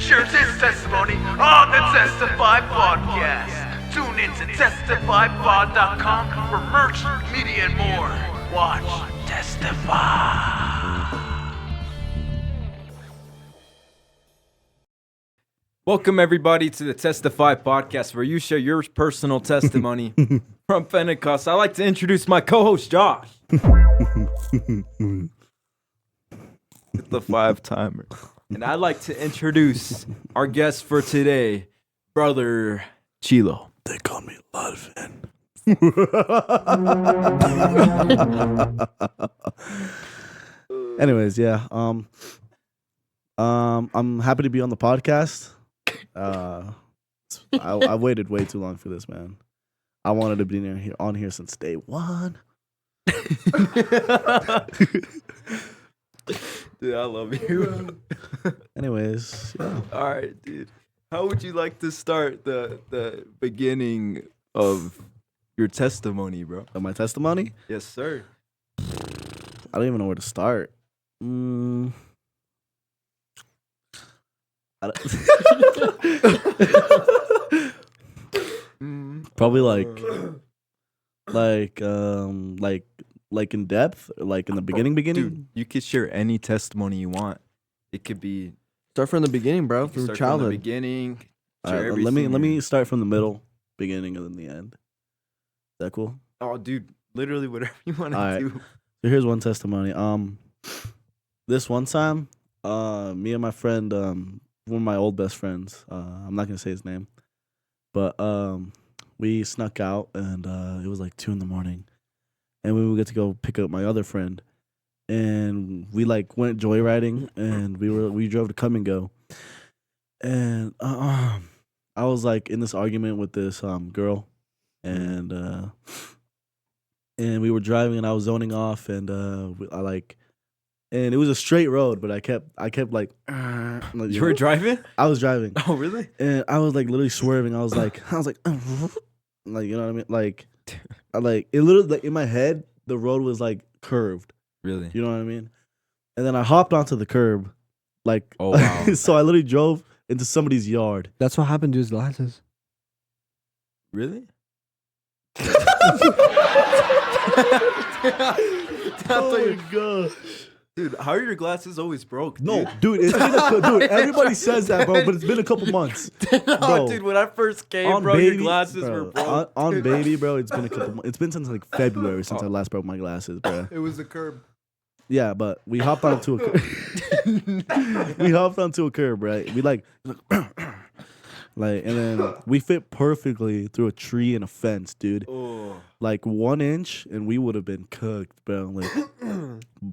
shares his testimony on the Testify podcast. Tune in to testifypod.com for merch, media, and more. Watch Testify. Welcome, everybody, to the Testify podcast, where you share your personal testimony from Pentecost. I'd like to introduce my co-host, Josh. Hit the 5-timer. And I'd like to introduce our guest for today, Brother Chilo. They call me Ludvin. Anyways, yeah. I'm happy to be on the podcast. I waited way too long for this, man. I wanted to be on here since day one. Dude, I love you. Anyways, yeah. All right, dude. How would you like to start the beginning of your testimony, bro? Of my testimony? Yes, sir. I don't even know where to start. Probably like in depth, like in the beginning. Dude, you could share any testimony you want. It could be Start from the beginning, bro. From start childhood. from the beginning. All right, let me start from the middle, beginning, and then the end. Is that cool? Oh, dude, literally whatever you want All to right. do. So here's one testimony. This one time, me and my friend, one of my old best friends, I'm not gonna say his name, but we snuck out, and it was like 2 a.m, and we would get to go pick up my other friend, and we like went joyriding, and we drove to Come and Go, and I was like in this argument with this girl, and we were driving, and I was zoning off, and and it was a straight road, but I kept like You were driving? I was driving, Oh, really? and I was like literally swerving. I was like, like, you know what I mean? Like, it literally, like, in my head, the road was like curved. Really? You know what I mean? And then I hopped onto the curb, like, Oh, wow. so I literally drove into somebody's yard. That's what happened to his glasses. Really? Oh my gosh. Dude, how are your glasses always broke? No, dude? dude, it's been dude, everybody says that, bro, but it's been a couple months. Oh, Bro. dude, when I first came, On bro, baby, your glasses bro, were broke. on dude. baby, bro, it's been a couple months. It's been since like February since I last broke my glasses, bro. It was a curb. Yeah, but we hopped onto a curb. We hopped onto a curb, right? We like, and then we fit perfectly through a tree and a fence, dude. Oh. Like 1 inch, and we would have been cooked, bro. Like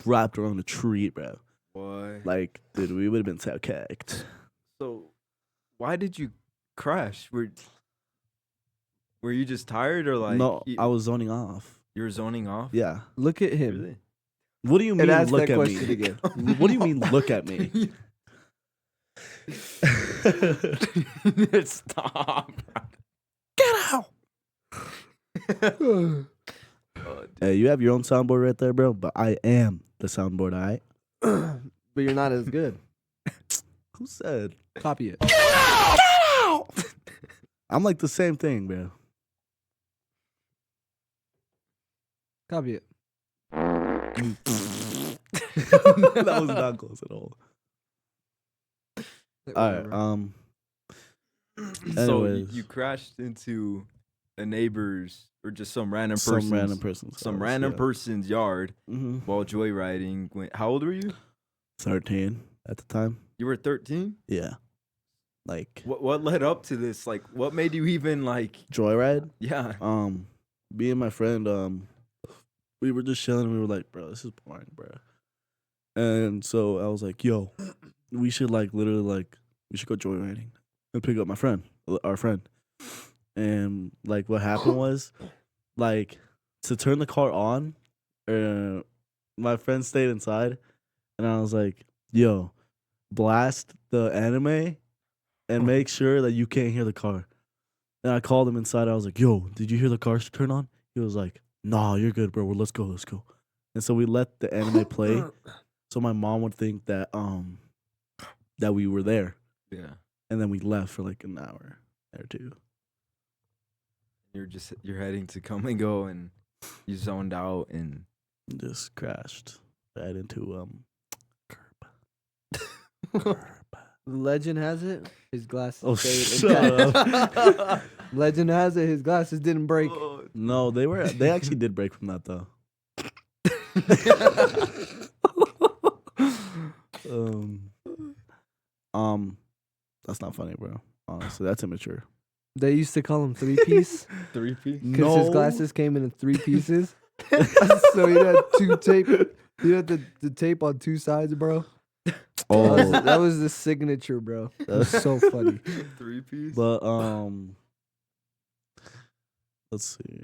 wrapped around a tree, bro. Boy. Like, dude, we would have been so cooked. So, why did you crash? Were you just tired, or like No, you, I was zoning off. you were zoning off? Yeah. Look at him. Really? What do you mean? And ask Look that at question me. again. What do you mean? Look at me. Stop. Get out. Oh, Hey, you have your own soundboard right there, bro. But I am the soundboard, all right? But you're not as good. Who said? Copy it. Get out! I'm like the same thing, bro. Copy it. That was not close at all. All right. So Anyways, you crashed into a neighbor's or just some random some random person's yard Mm-hmm. while joyriding. How old were you? 13 at the time. You were 13? Yeah. Like What led up to this? Like, what made you even like? joyride. Yeah. Me and my friend, we were just chilling. We were like, bro, this is boring, bro. And so I was like, yo, we should like literally like we should go joyriding and pick up our friend. And like what happened was, like, to turn the car on, my friend stayed inside, and I was like, yo, blast the anime and make sure that you can't hear the car. And I called him inside. I was like, yo, did you hear the car turn on? He was like, nah, you're good, bro. Let's go. And so we let the anime play, so my mom would think that that we were there. Yeah. and then we left for like an hour or two. You're heading to come and go, and you zoned out, and Just crashed right into Legend has it, his glasses Oh, stayed shut intact. Legend has it, his glasses didn't break. No, they actually did break from that though. That's not funny, bro. Honestly, that's immature. They used to call him 3-piece 3-piece. because his glasses came in 3 pieces. So he had 2 tape. He had the tape on 2 sides, bro. Oh, That was the signature, bro. It was so funny. 3-piece. but let's see.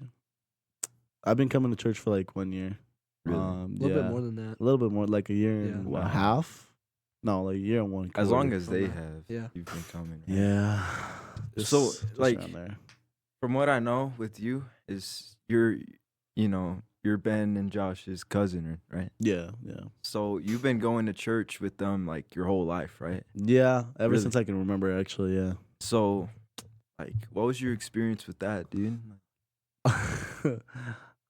I've been coming to church for like 1 year. Really? A little bit more than that. A little bit more, like a year and Yeah. a half. No, like a year and 1 As quarter. long as they that. have, Yeah. you've been coming. Yeah. So, like, around there. From what I know with you is you're Ben and Josh's cousin, right? Yeah. So you've been going to church with them like your whole life, right? Yeah, ever Really? since I can remember, actually, yeah. So, like, what was your experience with that, dude?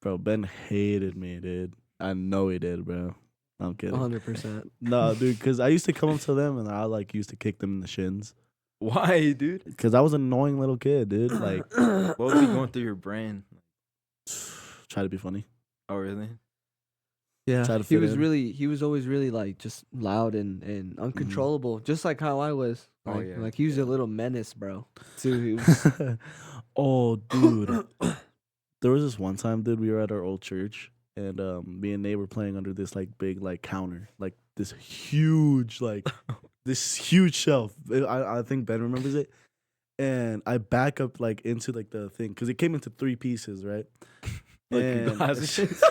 Bro, Ben hated me, dude. I know he did, bro. I'm kidding. 100%. No, dude, because I used to come up to them and I like used to kick them in the shins. Why, dude? Because I was an annoying little kid, dude. Like, What was he going through your brain? try to be funny. Oh, really? Yeah, Try to he fit was in. he was always really like just loud and uncontrollable, just like how I was. Oh, Like, yeah. like he was a little menace, bro. Too. He was, Oh, dude. There was this one time, dude, we were at our old church and me and Nate were playing under this like big like counter, like this huge shelf. I think Ben remembers it. And I back up like into like the thing because it came into 3 pieces, right? Like your And- glasses?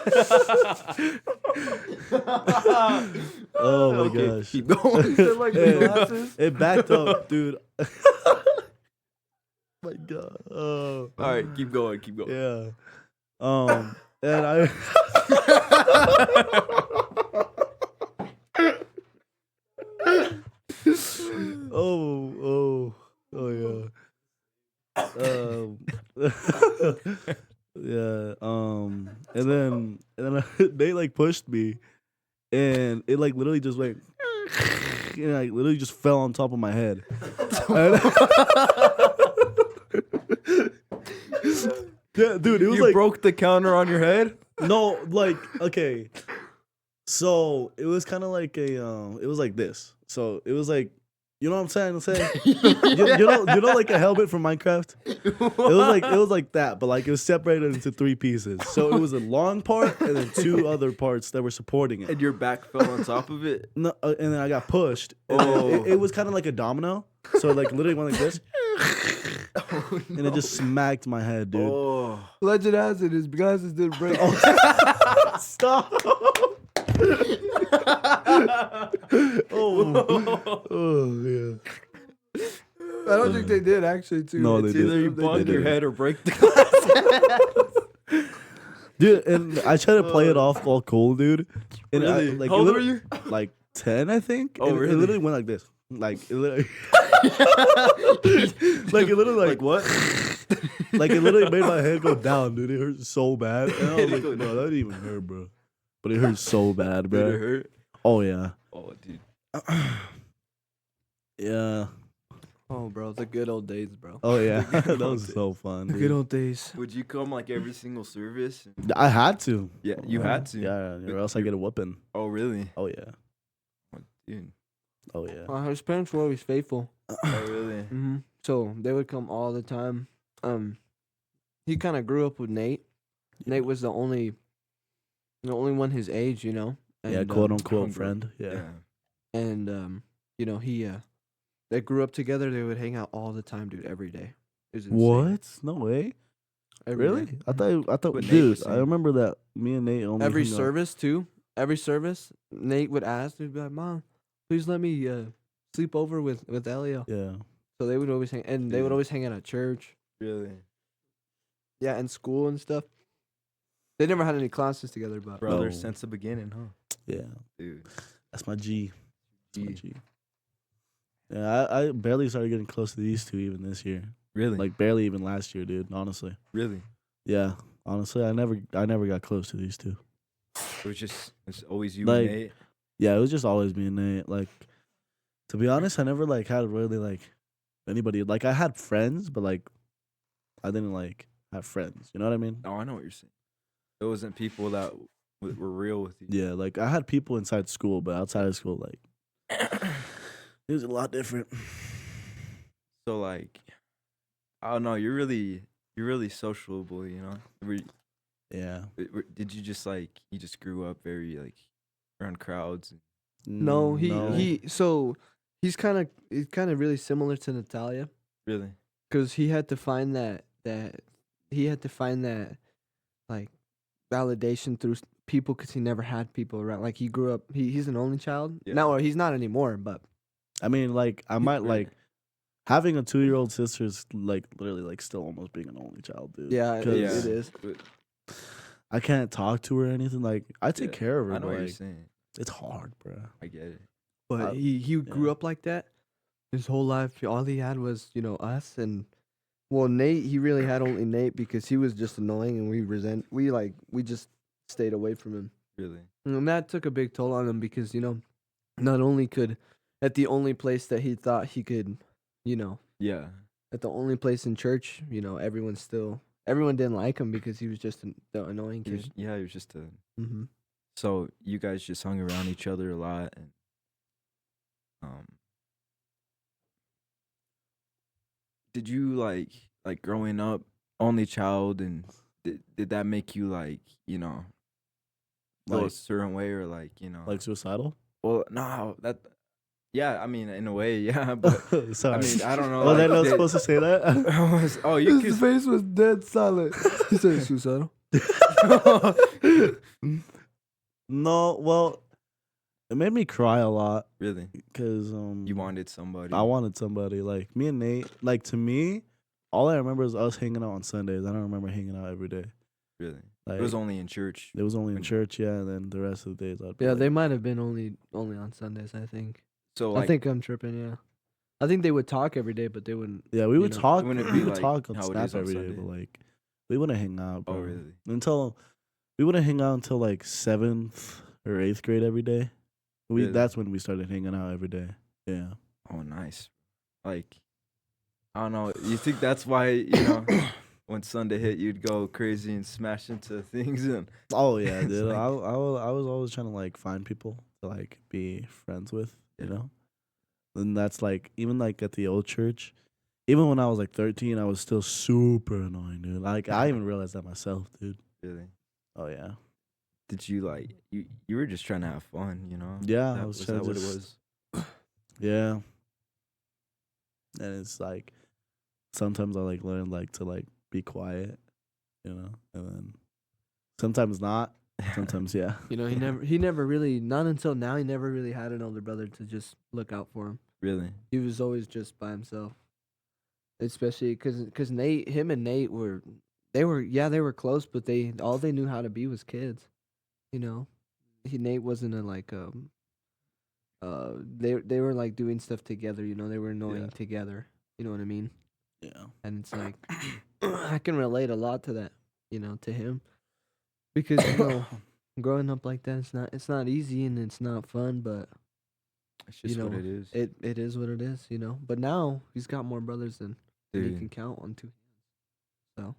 Oh my Okay, gosh. keep going. like And glasses? it backed up, dude. My God. Oh. All right, keep going. Yeah. And I oh yeah. Yeah. And then they like pushed me, and it like literally just went, and I literally just fell on top of my head. Yeah, dude, it was You like broke the counter on your head? no, like okay. So it was kind of like a it was like this. So it was like, you know what I'm saying? you know like a helmet from Minecraft. It was like that, but like it was separated into 3 pieces. So it was a long part and then 2 other parts that were supporting it. And your back fell on top of it? No, and then I got pushed. And then it was kind of like a domino. So it like literally went like this, and it just smacked my head, dude. Oh. Legend has it, his glasses didn't break. Stop. Oh yeah. I don't think they did actually, too. No, It's they either did. you They bonk your did. head or break the glass. Dude, and I tried to play it off all cool, dude. And I, Really? like, How it old were literally- you? Like 10, I think. Oh, And really? It literally went like this. Like it literally, like it literally Like what? like it literally made my head go down, dude. It hurt so bad. And I was like, Go bro, that didn't even hurt, bro. But it hurt so bad, Did bro. it hurt? Oh yeah, Oh, dude. yeah. Oh, bro, the good old days, bro. Oh yeah. That old was days. so fun. The Dude. good old days. Would you come like every single service? I had to. Yeah, you had to. Yeah, or else I get a whooping. Oh, really? Oh yeah. Oh, dude. Oh yeah. His parents were always faithful. Oh, really? Mm-hmm. So they would come all the time. He kind of grew up with Nate. Nate was the only one his age, you know. And, Yeah, quote unquote homebrew. friend. Yeah. And you know, they grew up together. They would hang out all the time, dude, every day. It was insane. What? No way. Every Really? day. I thought, What Nate dude. was I saying. remember that me and Nate only Every hung out- service too. Every service, Nate would ask. He'd be like, "Mom, please let me sleep over with Eliel." Yeah. So they would always hang, and they would Yeah. always hang out at church. Really? Yeah, and school and stuff. They never had any classes together, but Brothers No. since the beginning, huh? Yeah. Dude. That's my G. That's my G. G. Yeah, I barely started getting close to these two even this year. Really? Like barely even last year, dude. Honestly. really? Yeah. Honestly, I never got close to these two. It's always you Like, and Nate. Yeah, it was just always me and Nate. Like, to be honest, I never like had really like anybody. Like, I had friends, but like, I didn't like have friends. You know what I mean? Oh, I know what you're saying. It wasn't people that were real with you. Yeah, like I had people inside school, but outside of school, like, it was a lot different. So like, I don't know. You're really sociable. You know. Yeah. Did you just like you just grew up very like around crowds? No, No. he's kind of really similar to Natalia Really? because he had to find that like validation through people because he never had people around. Like he grew up, he's an only child. Yeah. Now, or he's not anymore, but I mean, like, I might Really? like having a 2-year-old sister is like literally like still almost being an only child, dude. yeah, it 'Cause is. But, I can't talk to her or anything. Like, I take yeah, care of her, I know but what you're like, saying. it's hard, bro. I get it. But he grew up like that. His whole life, all he had was us and Nate. He really had only Nate because he was just annoying and we just stayed away from him. Really? And that took a big toll on him because not only could at the only place that he thought he could, Yeah. at the only place in church, everyone didn't like him because he was just the annoying He was, kid. yeah, he was just a. Mm-hmm. So you guys just hung around each other a lot, and did you like growing up only child, and did that make you like feel a Like, certain way or like like suicidal. well no that yeah I mean in a way yeah but Sorry. I mean I don't know Was I like, not supposed to say that? oh you His could face was dead silent. He said suicidal. No, well, it made me cry a lot really because you wanted somebody I wanted somebody like me and Nate. Like, to me, all I remember is us hanging out on Sundays. I don't remember hanging out every day. really Like, it was only in church it was only in when- church, yeah, and then the rest of the days I'd be Yeah, like, they might have been only on Sundays. I think. so like I think I'm tripping. Yeah, I think they would talk every day, but they wouldn't. yeah, we you would know, talk. it wouldn't We be would like talk on how it Snap is on every day, Sunday. but like we wouldn't hang out, bro. oh really Until we wouldn't hang out until like 7th or 8th grade every day. Really? That's when we started hanging out every day. Yeah. oh nice like I don't know you think that's why when Sunday hit you'd go crazy and smash into things and Oh yeah, It's dude. like- I was always trying to like find people to like be friends with, you Yeah. know. And that's like even like at the old church, even when I was like 13, I was still super annoying, dude. Like I even realized that myself, dude. really Oh yeah. did you like you were just trying to have fun Yeah, I that, was was trying that to what it just- was Yeah. And it's like sometimes I like learn like to like be quiet, you know, and then sometimes not. Sometimes yeah. He never really, not until now, he never really had an older brother to just look out for him. really He was always just by himself. Especially because him and Nate were close, but all they knew how to be was kids. Nate wasn't they were like doing stuff together. They were annoying Yeah. together. You know what I mean? Yeah. And it's like I can relate a lot to that. To him because growing up like that, it's not easy and it's not fun, but it's just what it is it is what it is. But now he's got more brothers than he dude can count on 2 hands.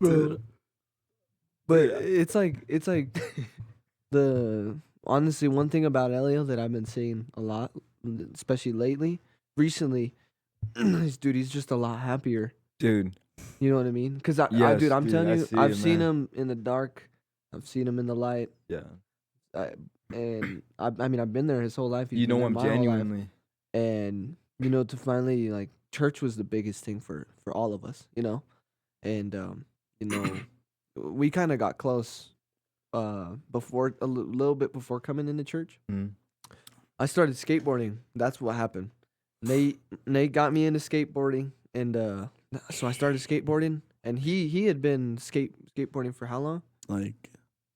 Dude. But it's like the honestly one thing about Eliel that I've been seeing a lot, especially recently, he's just a lot happier. dude You know what I mean? Because I'm Yes, telling dude, I you, see I've it, seen man. him in the dark, I've seen him in the light, yeah and I mean I've been there his whole life. He's you been know there I'm my whole life. genuinely And to finally like church was the biggest thing for all of us, and we kind of got close before a little bit before coming into church. Mhm. I started skateboarding. That's what happened. Nate got me into skateboarding, and so I started skateboarding, and he had been skateboarding for how long? Like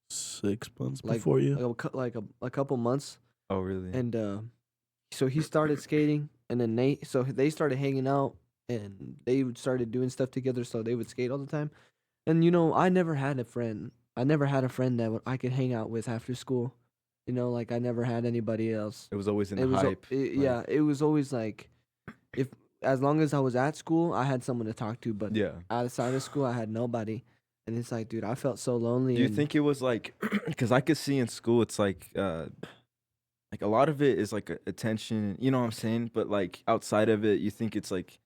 6 months like before you. a couple months, Oh, really? and so he started skating, and then Nate. So they started hanging out, and they started doing stuff together. So they would skate all the time. And I never had a friend. I never had a friend that I could hang out with after school. Like I never had anybody else. It was always in It was hype. yeah. It was always like, if as long as I was at school, I had someone to talk to. But Yeah. outside of school, I had nobody. And it's like, dude, I felt so lonely. Do you and- think it was like, because I could see in school, it's like a lot of it is like attention, you know what I'm saying? But like outside of it, you think it's like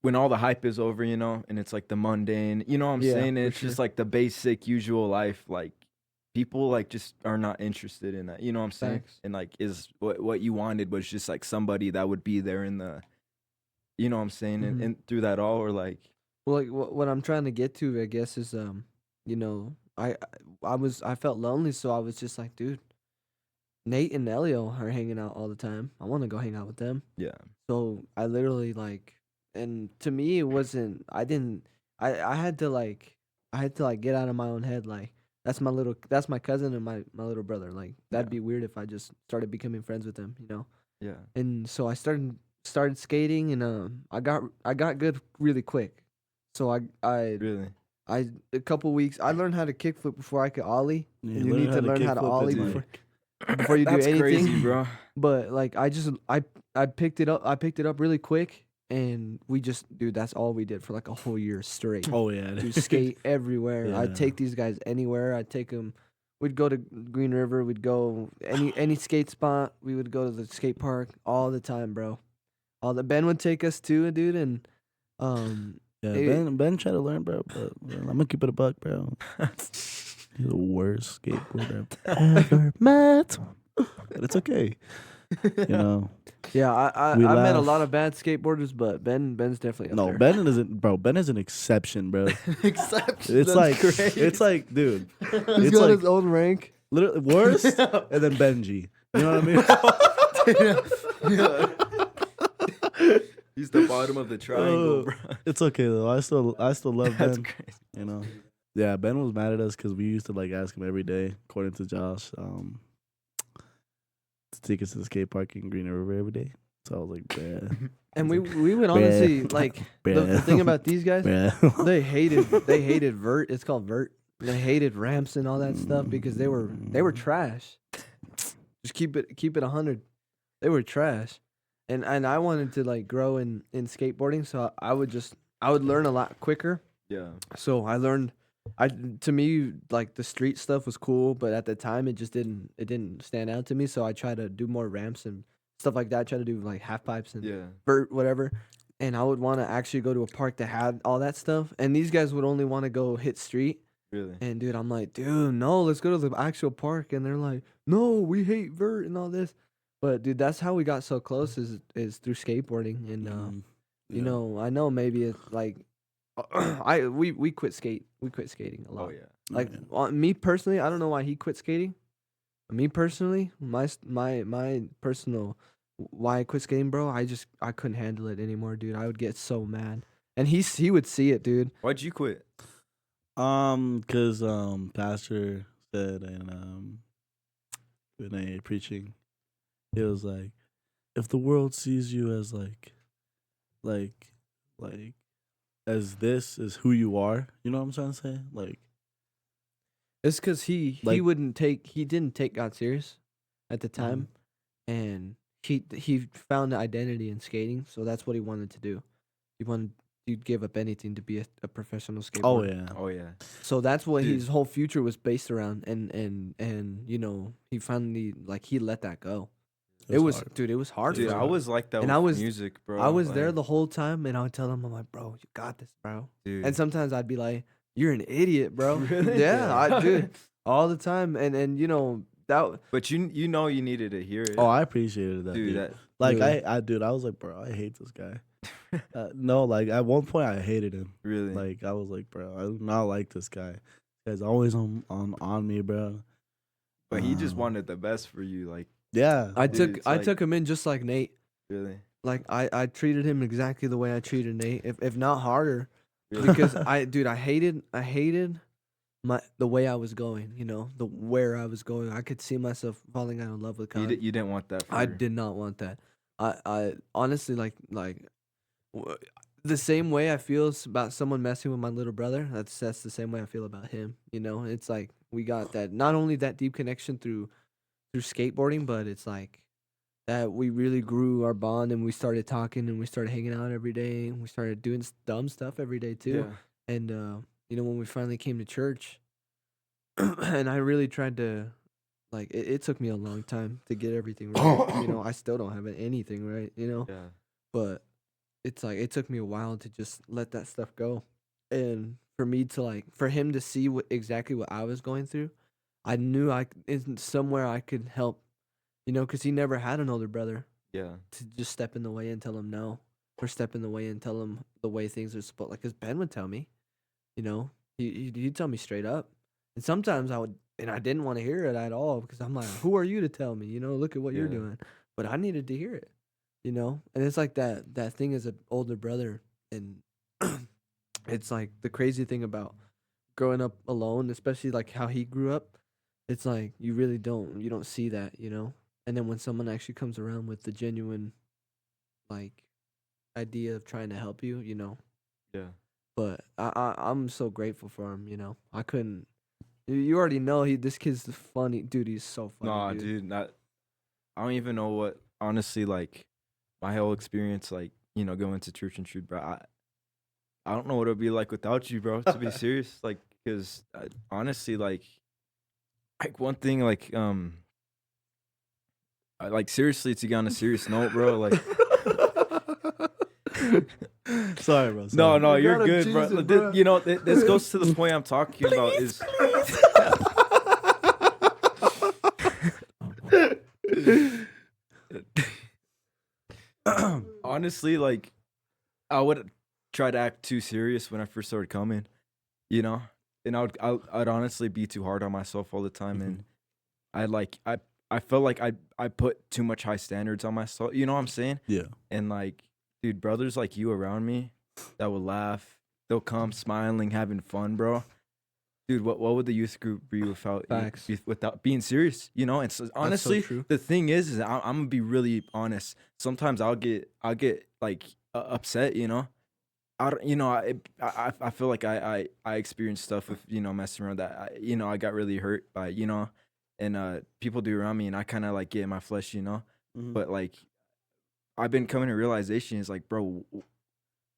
when all the hype is over, and it's like the mundane, you know what I'm Yeah, saying? And for it's just sure. like the basic, usual life. Like people like just are not interested in that, you know what I'm saying? Facts. And like is what you wanted was just like somebody that would be there in the, you know what I'm saying? Mhm. And through that all, or like, Well, like what I'm trying to get to, I guess, is I felt lonely, so I was just like, dude, Nate and Eliel are hanging out all the time. I want to go hang out with them. yeah, So I literally and to me it wasn't. I didn't. I had to get out of my own head. Like that's my cousin and my little brother. Like that'd Yeah. be weird if I just started becoming friends with them. yeah, And so I started skating, and I got good really quick. So really. a couple weeks I learned how to kickflip before I could ollie. Yeah, And you need to learn how to kickflip ollie is, before you do That's anything. crazy, bro. But like I picked it up. I picked it up really quick, and dude, that's all we did for like a whole year straight. Oh yeah, To skate everywhere. Yeah. I'd take these guys anywhere. I'd take them. We'd go to Green River. We'd go any skate spot. We would go to the skate park all the time, bro. Ben would take us too, dude, and yeah. it- Ben tried to learn, bro, but I'm gonna keep it a buck, bro. He's the worst skateboarder I've ever met, but it's okay. yeah, I We met a laugh. lot of bad skateboarders, but Ben's definitely up No, there. Ben isn't, bro. Ben is an exception, bro. Exception. It's like, dude, He's it's got like his own rank. literally worst, and then Benji. You know what I mean? He's the bottom of the triangle, bro. It's okay though. I still love That's Ben. crazy. Yeah, Ben was mad at us because we used to like ask him every day, according to Josh, to take us to the skate park in Green River every day. So I was like, bruh, And we would honestly like the bruh, thing about these guys. bruh. They hated vert. It's called vert. They hated ramps and all that stuff because they were trash. Just keep it 100. They were trash, and I wanted to like grow in skateboarding, so I would learn a lot quicker. Yeah. So I learned. To me, like the street stuff was cool, but at the time it just didn't stand out to me. So I tried to do more ramps and stuff like that. I tried to do like half pipes and Yeah. vert, whatever. And I would want to actually go to a park that had all that stuff. And these guys would only want to go hit street. Really. And dude, I'm like, dude, no, let's go to the actual park. And they're like, no, we hate vert and all this. But dude, that's how we got so close is through skateboarding. And I know maybe it's like we quit skating a lot. Oh yeah. Like me personally, I don't know why he quit skating. Me personally, my personal why I quit skating, bro. I couldn't handle it anymore, dude. I would get so mad, and he would see it, dude. Why'd you quit? Cause pastor said in a preaching, it was like, if the world sees you as like as this is who you are, you know what I'm trying to say? Like, It's because he didn't take God serious at the time, and he found the identity in skating, so that's what he wanted to do. He wanted to give up anything to be a professional skateboarder. oh yeah, Oh yeah. So that's what Dude. his whole future was based around, and he finally he let that go. It was hard. dude, it was hard. Dude, for I him. was like that And with I was- music, bro. I was there Like, the whole time, and I would tell him, I'm like, bro, you got this, bro. dude. And sometimes I'd be like, you're an idiot, bro. Really? Yeah, dude, all the time. And that But you know you needed to hear it. Oh, I appreciated that, dude, dude. that Like Dude. I was like, bro, I hate this guy. No, like at one point I hated him. really. Like I was like, bro, I do not like this guy. This guy's always on me, bro. But he just Um, wanted the best for you, like Yeah, I Dude, it's like- took him in just like Nate. really. Like I treated him exactly the way I treated Nate, if not harder, Really? because I hated the way I was going, the where I was going. I could see myself falling out of love with God. You didn't want that. I did not want that. I honestly w- the same way I feel about someone messing with my little brother. That's the same way I feel about him. It's like we got that, not only that deep connection through skateboarding, but it's like that we really grew our bond and we started talking and we started hanging out every day and we started doing dumb stuff every day too. And when we finally came to church, and I really tried to, like, it took me a long time to get everything right. I still don't have anything right. Yeah. But it's like it took me a while to just let that stuff go, and for me to for him to see exactly what I was going through. I knew in somewhere I could help, because he never had an older brother. Yeah. To just step in the way and tell him no, or step in the way and tell him the way things are supposed. Like, 'cause Ben would tell me, he'd tell me straight up, and sometimes I would, and I didn't want to hear it at all because I'm like, who are you to tell me? Look at what you're doing. But I needed to hear it, and it's like that thing as an older brother, and it's like the crazy thing about growing up alone, especially like how he grew up. It's like you really don't see that, and then when someone actually comes around with the genuine, like, idea of trying to help you, Yeah. But I'm so grateful for him, I couldn't. You already know this kid's funny, dude. He's so funny. Nah, dude, I don't even know what, honestly, like, my whole experience, like, going to church and truth, bro. I don't know what it'd be like without you, bro. To be serious, like, because honestly, like one thing, like, seriously, to get on a serious note, bro, like. Sorry, bro. Sorry. No, you're gotta good, bro. choose it, bro. This goes to the point I'm talking about is. Honestly, like, I would try to act too serious when I first started coming, and I'd honestly be too hard on myself all the time, and I felt like I put too much high standards on myself. You know what I'm saying? Yeah. And like, dude, brothers like you around me that will laugh, they'll come smiling, having fun, bro. Dude, what would the youth group be without Facts. without being serious? And so, honestly, true. the thing is I'm gonna be really honest. Sometimes I'll get like upset. I don't, I feel like I experienced stuff with messing around that I got really hurt by and people do around me, and I kind of like get in my flesh, Mhm. but like I've been coming to realization is like, bro,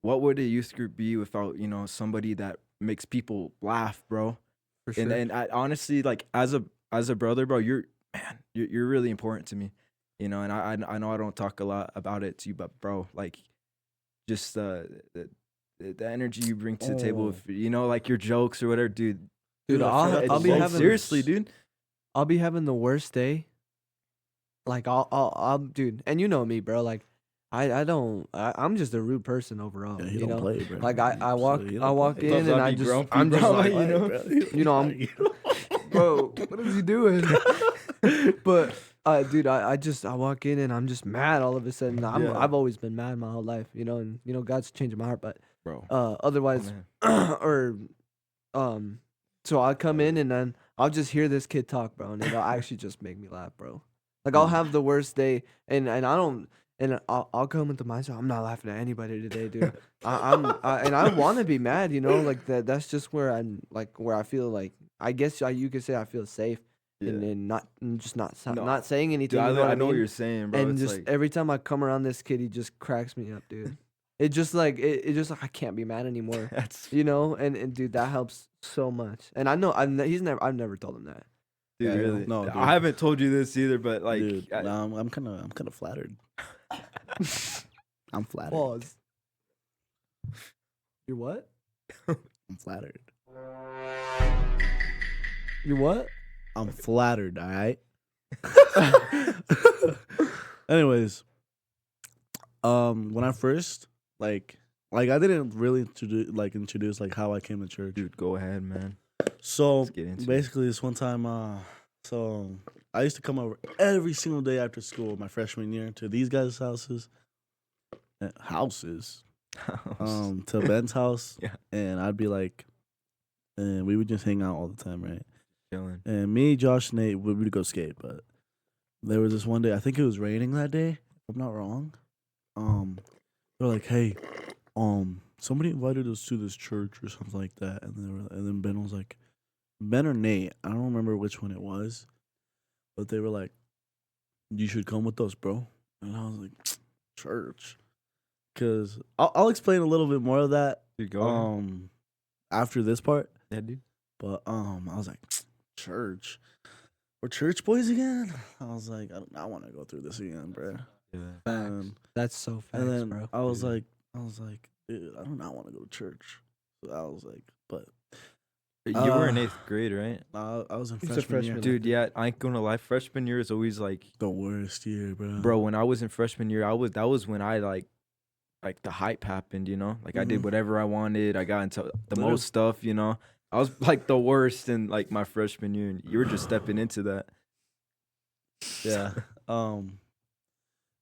what would a youth group be without somebody that makes people laugh, bro? For sure. And I honestly, like, as a brother, bro, you're really important to me, and I know I don't talk a lot about it to you, but bro, like, just the energy you bring to the table with like your jokes or whatever, dude. Dude, I'll be having seriously, dude. I'll be having the worst day. Like, I'll dude, and you know me, bro. Like, I'm just a rude person overall. Yeah, he don't play, bro. Like, I walk He don't I walk play. in and Sometimes I be just grumpy, I'm just bro, like, you know? bro, what is he doing? But dude, I walk in and I'm just mad all of a sudden. Yeah. I've always been mad my whole life, and God's changing my heart, but Bro. otherwise, so I'll come in and then I'll just hear this kid talk, bro, and it'll actually just make me laugh, bro. Like, I'll have the worst day, and I don't, and I'll come into myself. I'm not laughing at anybody today, dude. And I want to be mad, like that. That's just where where I feel like, I guess you could say I feel safe, and not saying anything. Dude, You know I know mean? what you're saying, bro. And It's just like, every time I come around this kid, he just cracks me up, dude. It just like I can't be mad anymore. that's And dude, that helps so much. And I know I've never told him that. dude, Yeah, really. no, dude. I haven't told you this either, but like, Dude, I'm kind of flattered. I'm flattered. Pause. You're what? I'm flattered. You're what? I'm flattered. All right. Anyways, when I first like I didn't really introduce like how I came to church. dude, go ahead, man. So Let's get into it. basically, this one time, so I used to come over every single day after school, my freshman year, to these guys' houses, to Ben's house, Yeah. and I'd be like, and we would just hang out all the time, right? Chilling. And me, Josh, Nate, we would go skate. But there was this one day, I think it was raining that day, if I'm not wrong. They're like, hey, somebody invited us to this church or something like that, and then Ben was like, Ben or Nate, I don't remember which one it was, but they were like, you should come with us, bro. And I was like, church, because I'll explain a little bit more of that Dude, go ahead. after this part. Yeah, dude. But I was like, church, we're church boys again. I was like, I want to go through this again, bro. Yeah. And, That's so fast, and then bro. I was Yeah. like, dude, I do not want to go to church. So I was like, but You were in Uh, 8th grade, right? I was in He's a freshman year. freshman. Dude, yeah, I ain't gonna lie. Freshman year is always like, The worst year, bro. bro. When I was in freshman year, that was when I like the hype happened. You know, like I did Mhm. whatever I wanted. I got into the Literally. most stuff. You know, I was like the worst in like my freshman year, and you were just stepping into that. Yeah.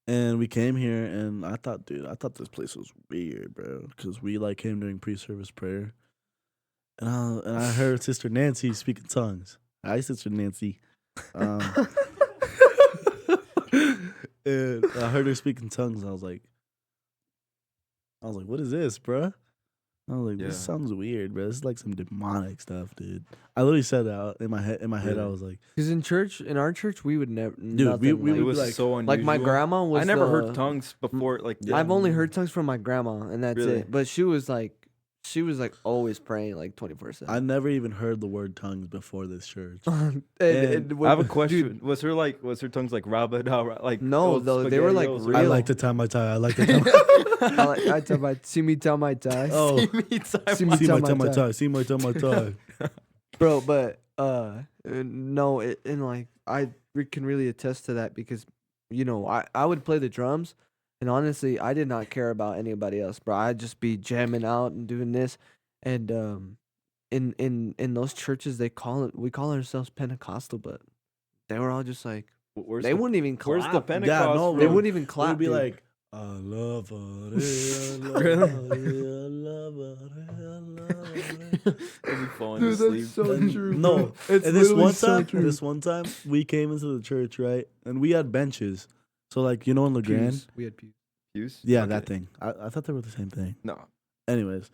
And we came here, and I thought this place was weird, bro, because we like came during pre-service prayer, and I heard Sister Nancy speak in tongues. Hi, Sister Nancy. And I heard her speak in tongues. And I was like, what is this, bro? I was like, this Yeah. sounds weird, bro. This is like some demonic stuff, dude. I literally said that in my head. In my head, I Really? was like, Because in our church, we would never. Dude, we It would was be like- so unusual. like my grandma was. I never the- heard tongues before. Like, Yeah. I've only heard tongues from my grandma, and that's Really? it. But she was like always praying like 24/7. I never even heard the word tongues before this church. and I have a dude, question. Was her tongues like rabba like No, old though, they were, like, spaghettios or- real. I like to tie my tie. I like to tie. I tell my see me tell my tie. Oh, See me time- See me see tell my my tie, my tie. tie. See my tie, my tie. Bro, but no, and like can really attest to that because I would play the drums, and honestly I did not care about anybody else, bro. I'd just be jamming out and doing this, and in those churches we call ourselves Pentecostal, but they were all just like Where's they the, wouldn't even clap. where's the Pentecost? no, They bro. wouldn't even clap. We'd be dude. like, I love her. It'd be falling Dude, asleep. that's so And true. no, bro. It's And this literally one so time, true. we came into the church, right? And we had benches. So like, in LeGrand, Pews. We had pews. Pews? yeah, Okay. that thing. I thought they were the same thing. No. Anyways,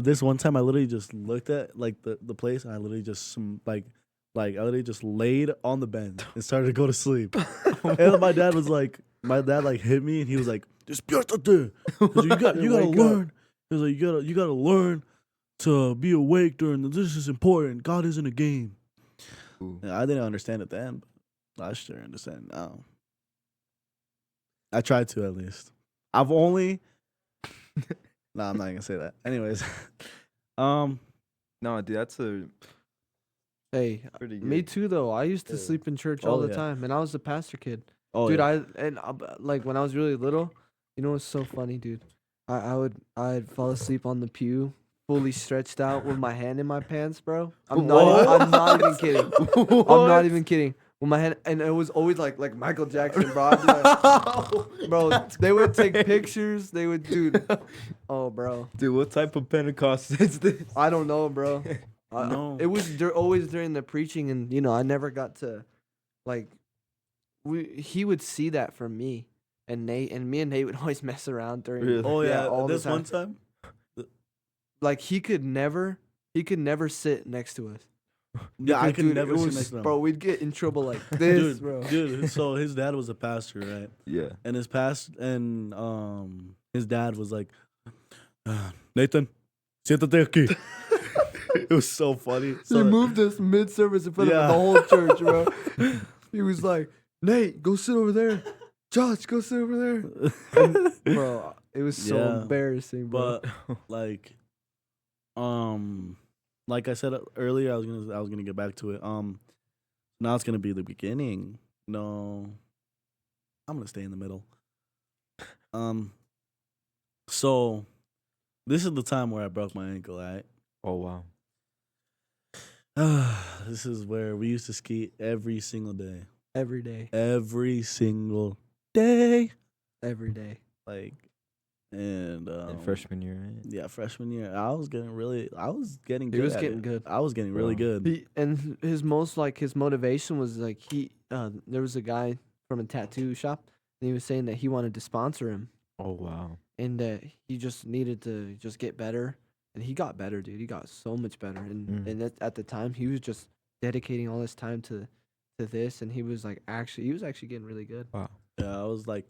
this one time I literally just looked at like the place, and I literally just I literally just laid on the bench and started to go to sleep. And my dad like hit me, and he was like, "Despiértate! 'Cause you gotta Wake up. learn." He was like, "You gotta learn to be awake during this is important. God isn't a game." Ooh. And I didn't understand it then, but I sure understand now. I tried to at least. I've only. Nah, I'm not gonna say that. Anyways, No, dude, that's a Hey, pretty good. me too though. I used to Yeah. sleep in church Oh, all the yeah. time, and I was a pastor kid. oh Dude, yeah. like when I was really little, what's so funny, dude? I'd fall asleep on the pew, fully stretched out with my hand in my pants, bro. I'm not even kidding. I'm not even kidding. With my hand, and it was always like Michael Jackson, bro. I'd be like, bro, they would take pictures. They would, dude. Oh, bro. Dude, what type of Pentecost is this? I don't know, bro. No. It was always during the preaching, and I never got to, like, he would see that from me and Nate, and me and Nate would always mess around during. Really? Oh yeah. all the This one time. Like he could never sit next to us. Yeah, I Because, could dude, never it see was- next to him. Bro, we'd get in trouble like this, Dude, bro. dude. So his dad was a pastor, right? Yeah. And his dad was like, Nathan, siéntate aquí. It was so funny. He moved us mid-service in front Yeah. of the whole church, bro. He was like, Nate, go sit over there. Josh, go sit over there. Bro, it was so Yeah. embarrassing, bro. But like I said earlier, I was gonna get back to it. Now it's gonna be the beginning. No, I'm gonna stay in the middle. So this is the time where I broke my ankle. Right. Oh wow. This is where we used to ski every single day. Every day. Every single day. Every day. Like, And In freshman year, right? yeah, freshman year, I was getting He good. was at getting it. good. I was getting really Wow. good. And his his motivation was like there was a guy from a tattoo shop, and he was saying that he wanted to sponsor him, Oh wow. and that he just needed to just get better, and he got better, dude. He got so much better, and at the time he was just dedicating all his time to this, and he was actually getting really good. Wow. Yeah, I was like,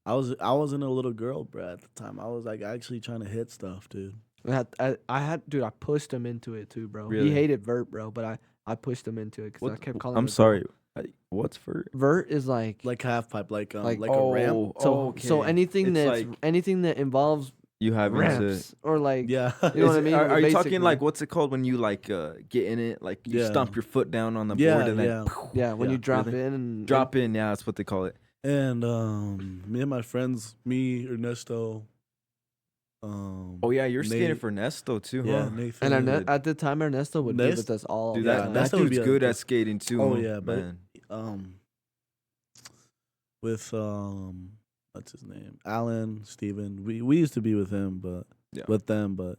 I wasn't a little girl, bro. At the time, I was like actually trying to hit stuff, dude. I pushed him into it too, bro. Really? He hated vert, bro, but I pushed him into it because I kept calling him. I'm sorry. What's for? Vert is like Like half pipe, like a ramp. so anything It's that's like anything that involves you having to. ramps or like Yeah, you know what I mean? Are you talking Basically. like what's it called when you like get in it? Like you Yeah. stomp your foot down on the yeah, board and then yeah. yeah when Yeah, you drop really? in and drop in. Yeah, that's what they call it. And me and my friends, me, Ernesto. Oh yeah, you're skating Nate- for Nesto too, Yeah, huh? Nathan. and at the time Ernesto would be Nest- with us all Dude, the yeah, that time. that's that what would dude's be good like at this- skating too. Oh, huh, yeah, but- man. With what's his name? Alan, Steven. We used to be with him, but Yeah. with them, but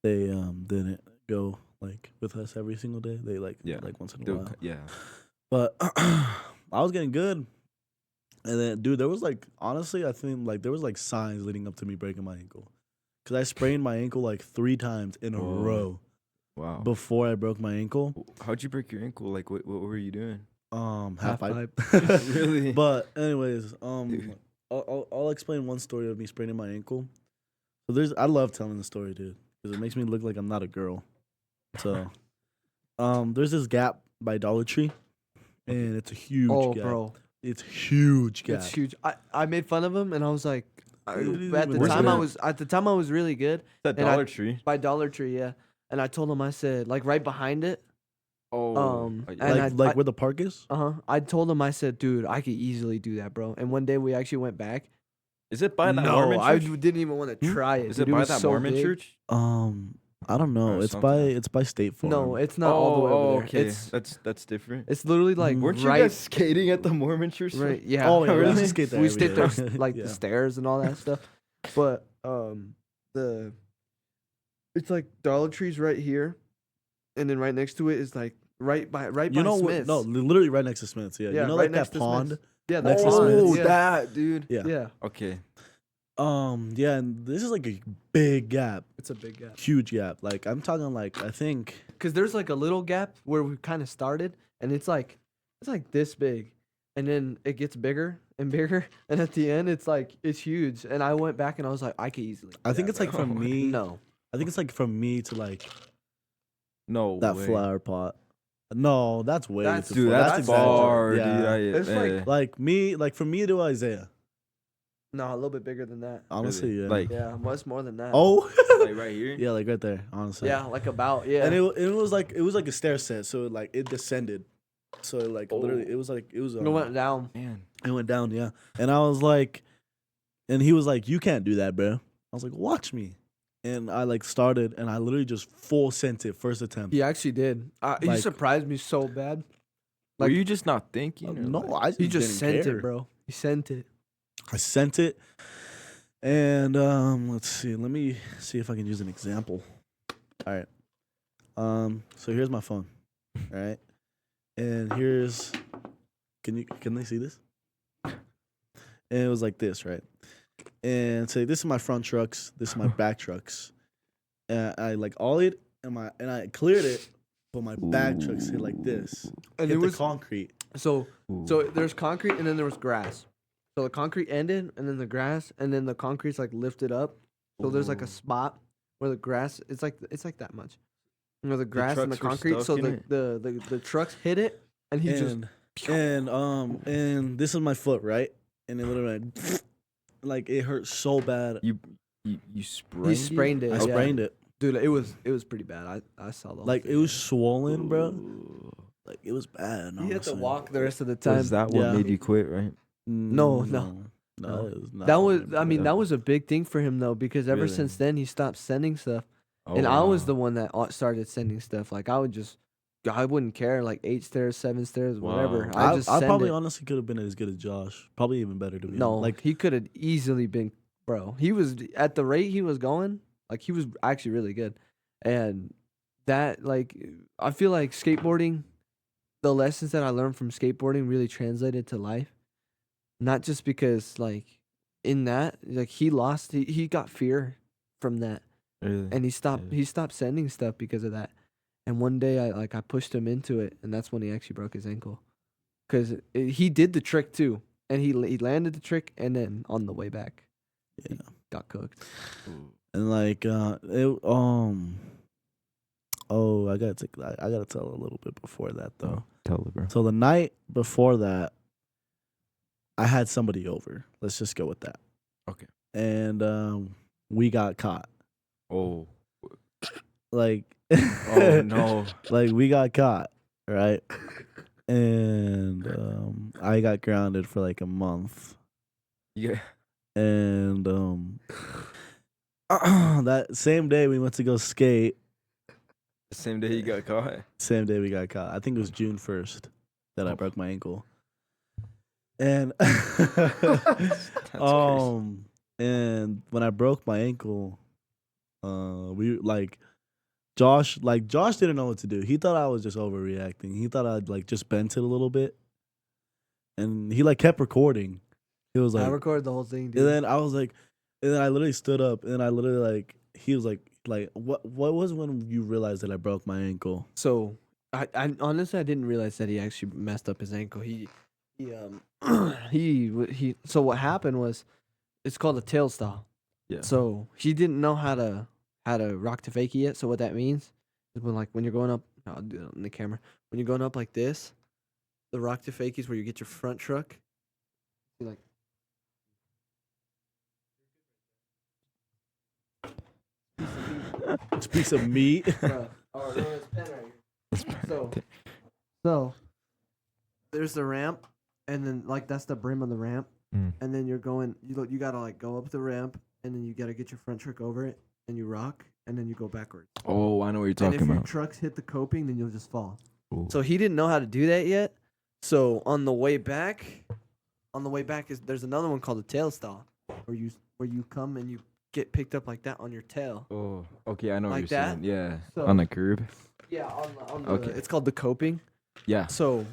they didn't go like with us every single day. They like once in a while. Yeah. But I was getting good. And then, dude, there was like, honestly, I think like there was like signs leading up to me breaking my ankle. Because I sprained my ankle like 3 times in a Whoa. row Wow. before I broke my ankle. How'd you break your ankle? Like what were you doing? Half pipe. Really? But anyways, Dude. I'll explain one story of me spraining my ankle. So I love telling the story, dude, because it makes me look like I'm not a girl. So, there's this gap by Dollar Tree, and it's a huge gap. bro, It's huge gap. it's huge. I made fun of him and I was like at Where's the time it? I was really good That And I- Dollar Tree. by Dollar Tree, yeah. And I told him, I said, like right behind it. Oh. and Like I- where the park is. I told him, I said, dude, I could easily do that, bro. And one day we actually went back. Is it by that No, Mormon I church? didn't even want to try it. Is dude. it by was that so Mormon big. church? I don't know. Or It's something. by State Farm. No, it's not all the way over there. Okay. That's different. It's literally like Weren't you right, guys skating at the Mormon church? right. Yeah. Oh, yeah, we Really? used to skate there We every stayed day. there like Yeah. the stairs and all that stuff. But it's like Dollar Tree's right here, and then right next to it is like right by You know what? Smith's. No, literally right next to Smith's. Yeah, Yeah, you know right like next that to pond. Smith's. Yeah, next that's to Smith's. Smith's. Oh, Yeah. that dude. Yeah. Yeah, Okay. Yeah, and this is like a big gap, it's a big gap. huge gap. Like I'm talking like I think Cause there's like a little gap where we kind of started, and it's like this big, and then it gets bigger and bigger, and at the end it's huge. And I went back and I was like, I could easily. I do think that, it's like bro. from me. No, I think it's like from me to like No that way. flower pot. No, that's way That's- too Dude, far. that's far, exaggerated. dude. Yeah. It's like- Like me, like from me to Isaiah. no, a little bit bigger than that. Honestly, Really? yeah. Like, Yeah, much more than that. oh, like right here. yeah, like right there. Honestly, yeah, like about yeah. And it was like a stair set, so it descended. So like literally, it was it went down. Man. it went down, yeah. And I was like, and he was like, "You can't do that, bro." I was like, "Watch me." And I like started, and I literally just full sent it first attempt. He actually did. He Like- surprised me so bad. Were Like- you just not thinking? or No, like- I He just didn't sent care. it, bro. He sent it. I sent it, and let's see. Let me see if I can use an example. All right. So here's my phone. All right, and here's. Can they see this? And it was like this, right? And say this is my front trucks. This is my back trucks. And I like ollied and I cleared it, but my back trucks hit like this. And Hit it the was concrete. so Ooh. there's concrete and then there was grass. So the concrete ended and then the grass and then the concrete's like lifted up. So there's like a Ooh. spot where the grass it's like that much. You know, the grass and the trucks were concrete. So stuck in the trucks hit it and he just And this is my foot, right? And it literally went, like it hurt so bad. You sprained. he sprained it. I yeah. sprained it. Dude, it was pretty bad. I saw the whole Like thing. it was swollen, bro. Ooh. Like it was bad. He had to honestly. walk the rest of the time. Was that what Yeah. made you quit? Right. No. No, No. it was not That what was made me I mean quit. that was a big thing for him though because ever Really? since then he stopped sending stuff. Oh, And I was wow. the one that started sending stuff. Like I wouldn't care. Like 8 stairs, 7 stairs, whatever. Wow. I just I send probably it. honestly could have been as good as Josh. Probably even better to be No, honest. like he could have easily been bro. He was at the rate he was going, like he was actually really good. And that like I feel like skateboarding, the lessons that I learned from skateboarding really translated to life. Not just because like in that, like he got fear from that Really? and Yeah. he stopped sending stuff because of that. And one day I pushed him into it and that's when he actually broke his ankle. Cuz he did the trick too. And he landed the trick and then on the way back Yeah. got cooked. And like I gotta tell a little bit before that though. Tell it, bro. So the night before that, I had somebody over. Let's just go with that. Okay. And we got caught. Oh. Like Oh no. like we got caught, right? And I got grounded for like a month. Yeah. And that same day we went to go skate. The same day you got caught. Same day we got caught. I think it was June 1st that I broke my ankle. And and when I broke my ankle, we Josh didn't know what to do. He thought I was just overreacting. He thought I'd like just bent it a little bit. And he like kept recording. He was like I recorded the whole thing, dude. and then I was like and then I literally stood up and I literally like he was like what was when you realized that I broke my ankle? So I honestly I didn't realize that he actually messed up his ankle. He so what happened was it's called a tail style. Yeah. So he didn't know how to rock to fakie yet. So what that means is when you're going up, I'll do it on the camera. When you're going up like this, the rock to fakie is where you get your front truck. You like It's a piece of meat. Bruh. Oh, no, it's pen right here. So there's the ramp, and then like that's the brim of the ramp, and then you're going. You gotta like go up the ramp, and then you gotta get your front truck over it, and you rock, and then you go backwards. Oh, I know what you're And talking if your about. trucks hit the coping, then you'll just fall. Ooh. So he didn't know how to do that yet. So on the way back there's another one called the tail style, where you come and you get picked up like that on your tail. Oh, okay, I know Like what you're that? saying. Yeah, So- on the curb. Yeah, on the Okay. it's called the coping. Yeah. So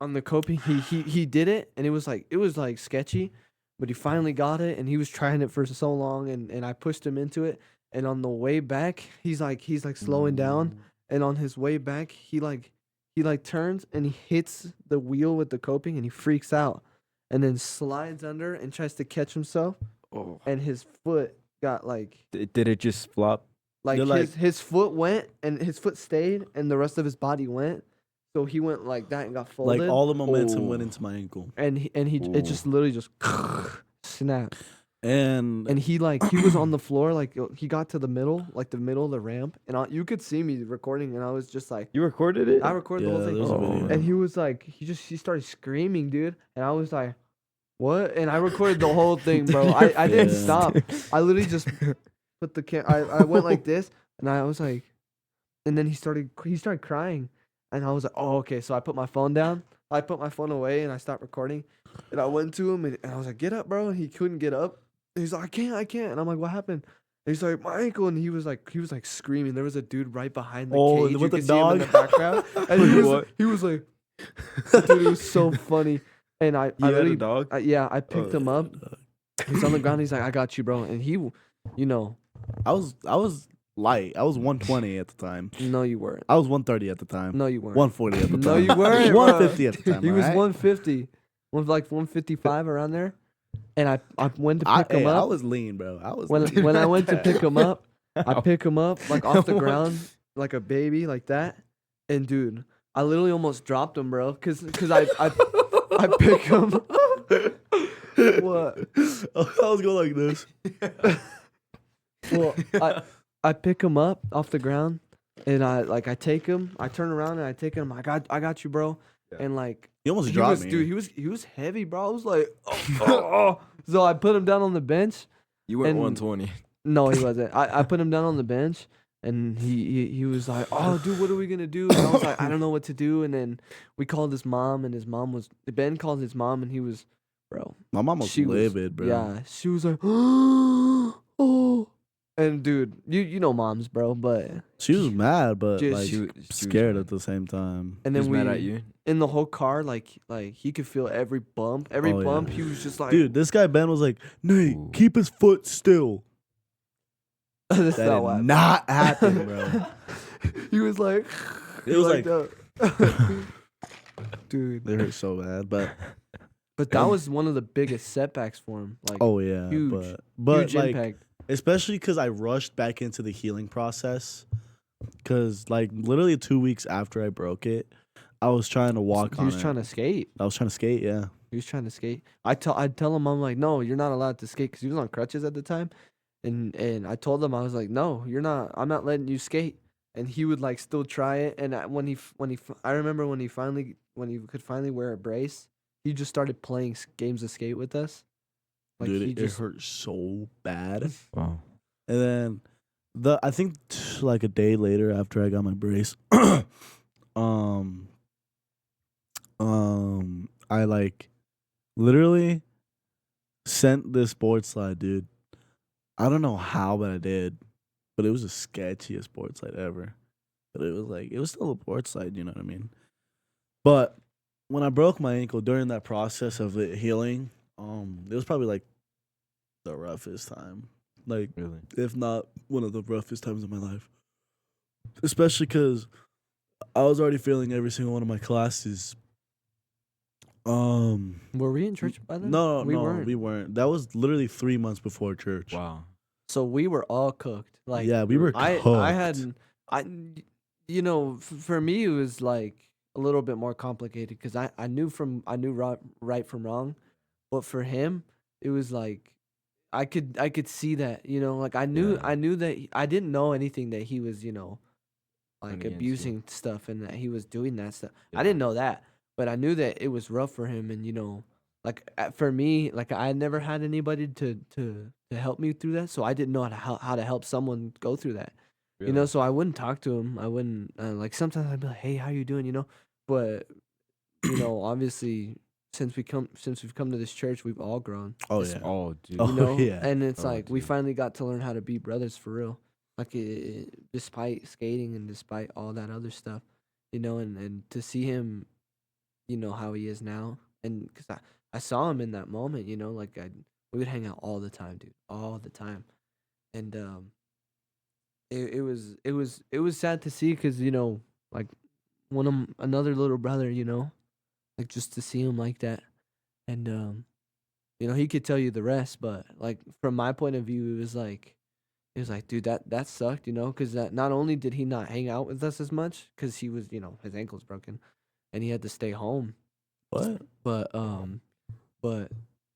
on the coping, he did it, and it was like sketchy, but he finally got it, and he was trying it for so long, and I pushed him into it, and on the way back, he's like slowing down, and on his way back, he turns and he hits the wheel with the coping, and he freaks out, and then slides under and tries to catch himself, Oh. and his foot got like Did it just flop? like They're like- his foot went and his foot stayed and the rest of his body went. So he went like that and got folded. Like all the momentum Oh. went into my ankle. and he it just literally just snapped. And And he was on the floor, like he got to the middle of the ramp, and you could see me recording, and I was just like, You recorded it? I recorded the Yeah, whole thing. there's a video. And he was like, he started screaming, dude, and I was like, what? And I recorded the whole thing, bro. I didn't Yeah. stop. I literally just put the I went like this, and I was like, and then he started crying, and I was like, oh, okay. So I put my phone down. I put my phone away, and I stopped recording, and I went to him, and I was like, get up, bro. And he couldn't get up. And he's like, I can't. And I'm like, what happened? And he's like, my ankle. And he was like screaming. There was a dude right behind the Oh, cage. with You the could see him in the dog? background. And he was like, dude, it was so funny. And I You had really, a dog? yeah, I picked him up. He's on the ground. He's like, I got you, bro. And he, you know, I was light. I was 120 at the time. no, you weren't. I was 130 at the time. No, you weren't. 140 at the time. No, you weren't. bro. 150 at the time. He was alright? 150, like 155 around there. And I went to pick him I up. was lean, bro. I was When lean. when I went to pick him up, I pick him up like off the ground, like a baby, like that. And dude, I literally almost dropped him, bro, cause I pick him. What? I was going like this. Well, I pick him up off the ground, and I take him. I turn around and I take him. I got you, bro. Yeah. And like He almost he dropped was, me. dude. He was heavy, bro. I was like, oh. So I put him down on the bench. You went and- 120. No, he wasn't. I put him down on the bench, and he was like, "Oh, dude, what are we gonna do?" And I was like, "I don't know what to do." And then we called his mom, and Ben called his mom, and he was bro. My mom was livid, bro. Yeah, she was like, oh, and dude, you know moms, bro, but She was mad, but Just- like She was scared mad. at the same time. and He then was mad at you. in the whole car, like he could feel every bump, Oh, yeah. bump. He was just like, Dude, this guy Ben was like, Nate, Ooh. keep his foot still. that's That not did what happened. not happen, bro. He was like, It was like, that. Dude. it hurt so bad, But that was one of the biggest setbacks for him. Like, oh yeah, huge, but huge like, impact. especially because I rushed back into the healing process. Because like literally 2 weeks after I broke it, I was trying to walk He on was it. trying to skate. I was trying to skate, yeah. He was trying to skate. I'd tell him, I'm like, no, you're not allowed to skate because he was on crutches at the time. And I told him, I was like, no, you're not. I'm not letting you skate. And he would like still try it. And I remember when he could finally wear a brace, he just started playing games of skate with us. Like Dude, he it just hurt so bad. Wow. And then I think like a day later after I got my brace, I like literally sent this board slide, dude. I don't know how, but I did. But it was the sketchiest board slide ever. But it was still a board slide, you know what I mean? But when I broke my ankle during that process of it healing, it was probably like the roughest time. Like, Really? if not one of the roughest times of my life. Especially because I was already failing every single one of my classes. were we in church by then? No, we weren't. we weren't. That was literally 3 months before church. Wow. So we were all cooked. Like Yeah, we were I cooked. hadn't. You know, for me it was like a little bit more complicated because I knew right from wrong, but for him it was like I could see that, you know, like I knew that I didn't know anything that he was, you know, like Against you. abusing stuff and that he was doing that stuff. Yeah. I didn't know that, but I knew that it was rough for him, and you know, like for me, like I never had anybody to help me through that, so I didn't know how to help someone go through that. You know, so I wouldn't talk to him. I wouldn't like sometimes I'd be like, "Hey, how you doing?" You know, but you know, obviously since we've come to this church, we've all grown. Oh, It's- yeah. Oh, dude. Oh, You know, yeah. and it's Oh, like we dude. finally got to learn how to be brothers for real. Like despite skating and despite all that other stuff, you know, and to see him, you know, how he is now, and because I saw him in that moment, you know, like we would hang out all the time, dude, all the time, and it was sad to see because you know, like another little brother, you know, like just to see him like that, and you know, he could tell you the rest, but like from my point of view, it was like, dude, that sucked, you know, because that not only did he not hang out with us as much because he was, you know, his ankle's broken, and he had to stay home, What? but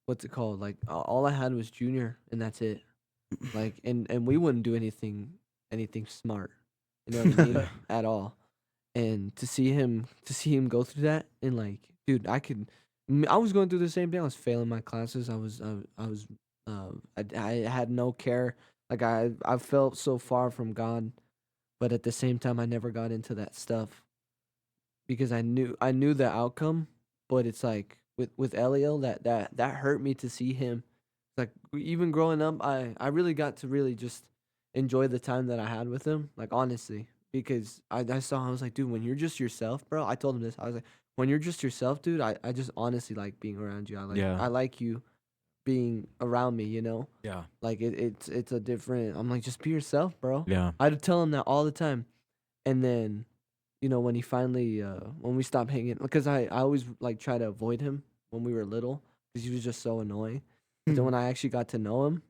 what's it called? Like all I had was Junior, and that's it. Like, and we wouldn't do anything smart, you know what I mean, at all. And to see him go through that, and like, dude, I was going through the same thing. I was failing my classes. I had no care. Like I felt so far from God, but at the same time, I never got into that stuff because I knew the outcome. But it's like with Eliel, that hurt me to see him. Like even growing up, I really got to really just enjoy the time that I had with him. Like honestly, because I saw him, I was like, dude, when you're just yourself, bro. I told him this. I was like, when you're just yourself, dude, I just honestly like being around you. Yeah. I like you being around me, you know? Yeah. Like it's a different, I'm like, just be yourself, bro. Yeah. I'd tell him that all the time. And then, you know, when he finally when we stopped hanging, because I always like try to avoid him when we were little because he was just so annoying. But then when I actually got to know him,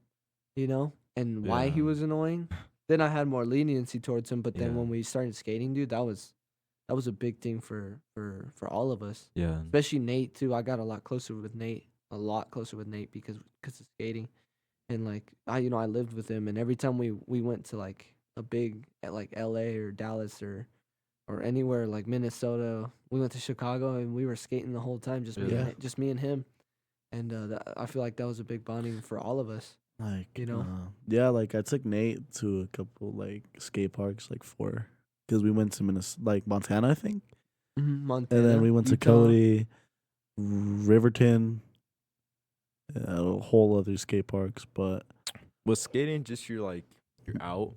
you know, and why he Yeah. was annoying, then I had more leniency towards him. But then Yeah. when we started skating, dude, that was a big thing for all of us, Yeah. especially Nate too. I got a lot closer with Nate because of skating, and like I lived with him, and every time we went to like a big at like L.A. or Dallas or anywhere like Minnesota, we went to Chicago and we were skating the whole time, just Yeah. just me and him, and I feel like that was a big bonding for all of us. Like, You know? yeah, like I took Nate to a couple like skate parks, like 4, because we went to Montana, I think, Montana, and then we went to Utah. Cody, Riverton, a whole other skate parks. But Was skating just your like you're out,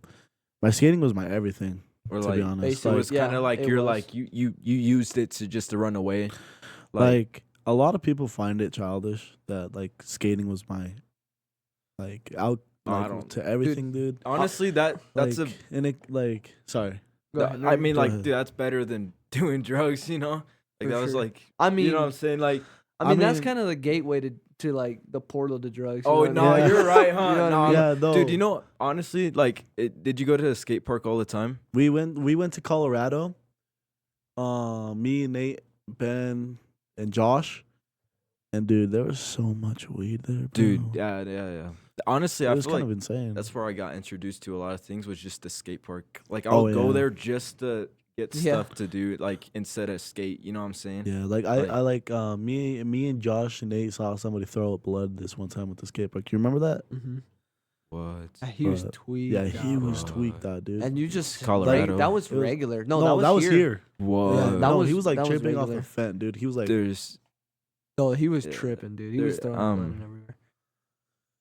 my skating was my everything. or To like be honest, so it was kind Yeah, of like it you're was. like you used it to run away, like a lot of people find it childish that like skating was my like out Oh, I like don't- to everything, dude. honestly that's Like a and it like sorry. Go ahead, I no, mean Go like ahead. dude, that's better than doing drugs, you know? Like For that was sure. like I you know what I'm mean, saying? Like that's mean- kind of the gateway to like the portal to drugs. You oh know what I no, mean? Yeah. you're right, huh? You know what I No, mean? Yeah, no. dude, you know honestly, like did you go to the skate park all the time? We went to Colorado. Me, Nate, Ben, and Josh. And dude, there was so much weed there, bro. Dude, yeah. Honestly, it I was feel kind like of insane. that's where I got introduced to a lot of things was just the skate park. Like Oh, I'll go yeah. there just to get Yeah. stuff to do, like instead of skate. You know what I'm saying? Yeah, like I like me and Josh and Nate saw somebody throw up blood this one time with the skate park. You remember that? Mm-hmm. What? He was But, tweaked. Yeah, he out, was bro. tweaked out, dude. And you just Colorado. that was It was- regular. No, that was here. Whoa. Yeah, Yeah, that no, was- he was like that was tripping off regular. the fence, dude. He was like, There's No, he was Yeah, tripping, dude. He was there- throwing blood um, and everywhere.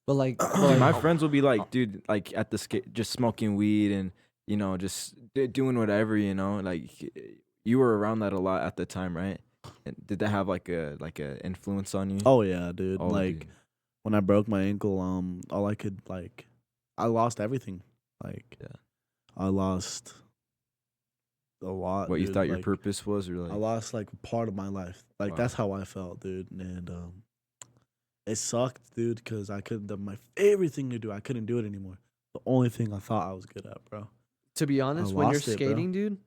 But like, dude, my friends will be like, dude, like at the skate, just smoking weed and you know, just doing whatever, you know. Like you were around that a lot at the time, right? And did that have like a influence on you? oh yeah, dude. Oh, like dude. when I broke my ankle, all I could like, I lost everything. Like, Yeah. I lost a lot. What you dude. thought your Like, purpose was, or like I lost like part of my life. Like Wow. that's how I felt, dude. And it sucked, dude, because I couldn't do my favorite thing to do. I couldn't do it anymore. The only thing I thought I was good at, bro. to be honest, when you're lost it, bro. skating, dude,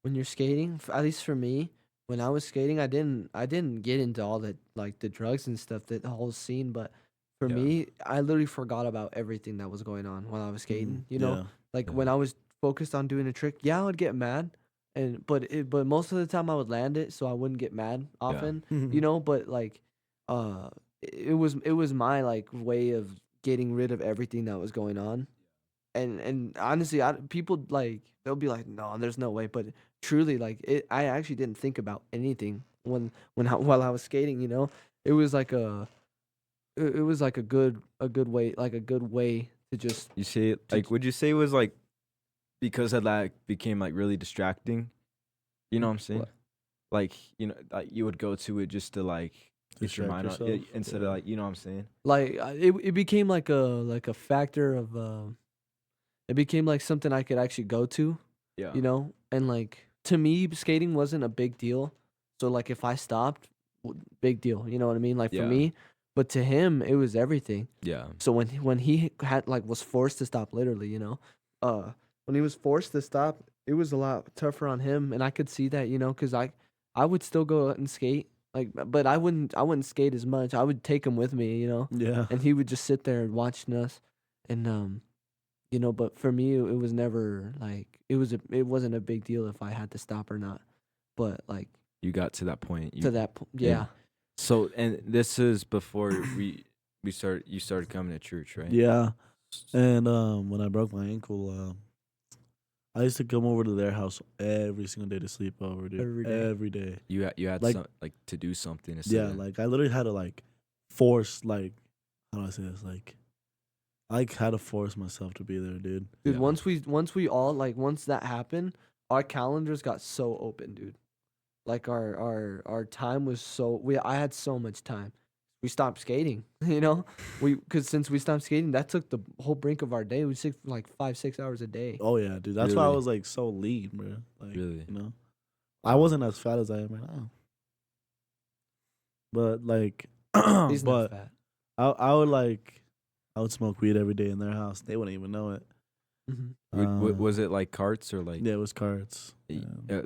when you're skating, at least for me, when I was skating, I didn't get into all the like the drugs and stuff, the whole scene. But for Yeah. me, I literally forgot about everything that was going on while I was skating. You know, Yeah. like Yeah. when I was focused on doing a trick, yeah, I would get mad, but most of the time I would land it, so I wouldn't get mad often. You know, but like, it was my like way of getting rid of everything that was going on, and honestly, people like they'll be like, no, there's no way, but truly, like I actually didn't think about anything while I was skating. You know, it was like it was like a good way, like a good way to just you say it like would you say it was like because of that became like really distracting? You know what I'm saying? What? Like, you know, like you would go to it just to like get your Distract mind off yourself, instead yeah. of like, you know what I'm saying? like it became like a factor of it became like something I could actually go to. Yeah. You know, and like to me skating wasn't a big deal, so like if I stopped, big deal, you know what I mean, like Yeah. for me, but to him it was everything. Yeah. So when he had like was forced to stop, literally, you know, when he was forced to stop, it was a lot tougher on him, and I could see that, you know, because I would still go out and skate, like, but I wouldn't skate as much. I would take him with me, you know, Yeah. and he would just sit there watching us, and you know, but for me it was never like it wasn't a big deal if I had to stop or not, but like You got to that point. to that yeah. So and this is before you started coming to church, right? Yeah. And when I broke my ankle, I used to come over to their house every single day to sleep over, dude. Every day. Every day. You had Like- like to do something instead Yeah, of, like I literally had to like force like how do I say this? Like I had to force myself to be there, dude. Dude, Yeah. once we all like once that happened, our calendars got so open, dude. Like our time was I had so much time. We stopped skating, you know? Cuz since we stopped skating, that took the whole brink of our day. We took like 5-6 hours a day. Oh yeah, dude. That's why I Really? was like so lean, bro. Like Really? you know. I wasn't as fat as I am right now. But like He's not but fat. I would smoke weed every day in their house. They wouldn't even know it. Mhm. was it like carts or like Yeah, it was cards. y- Yeah.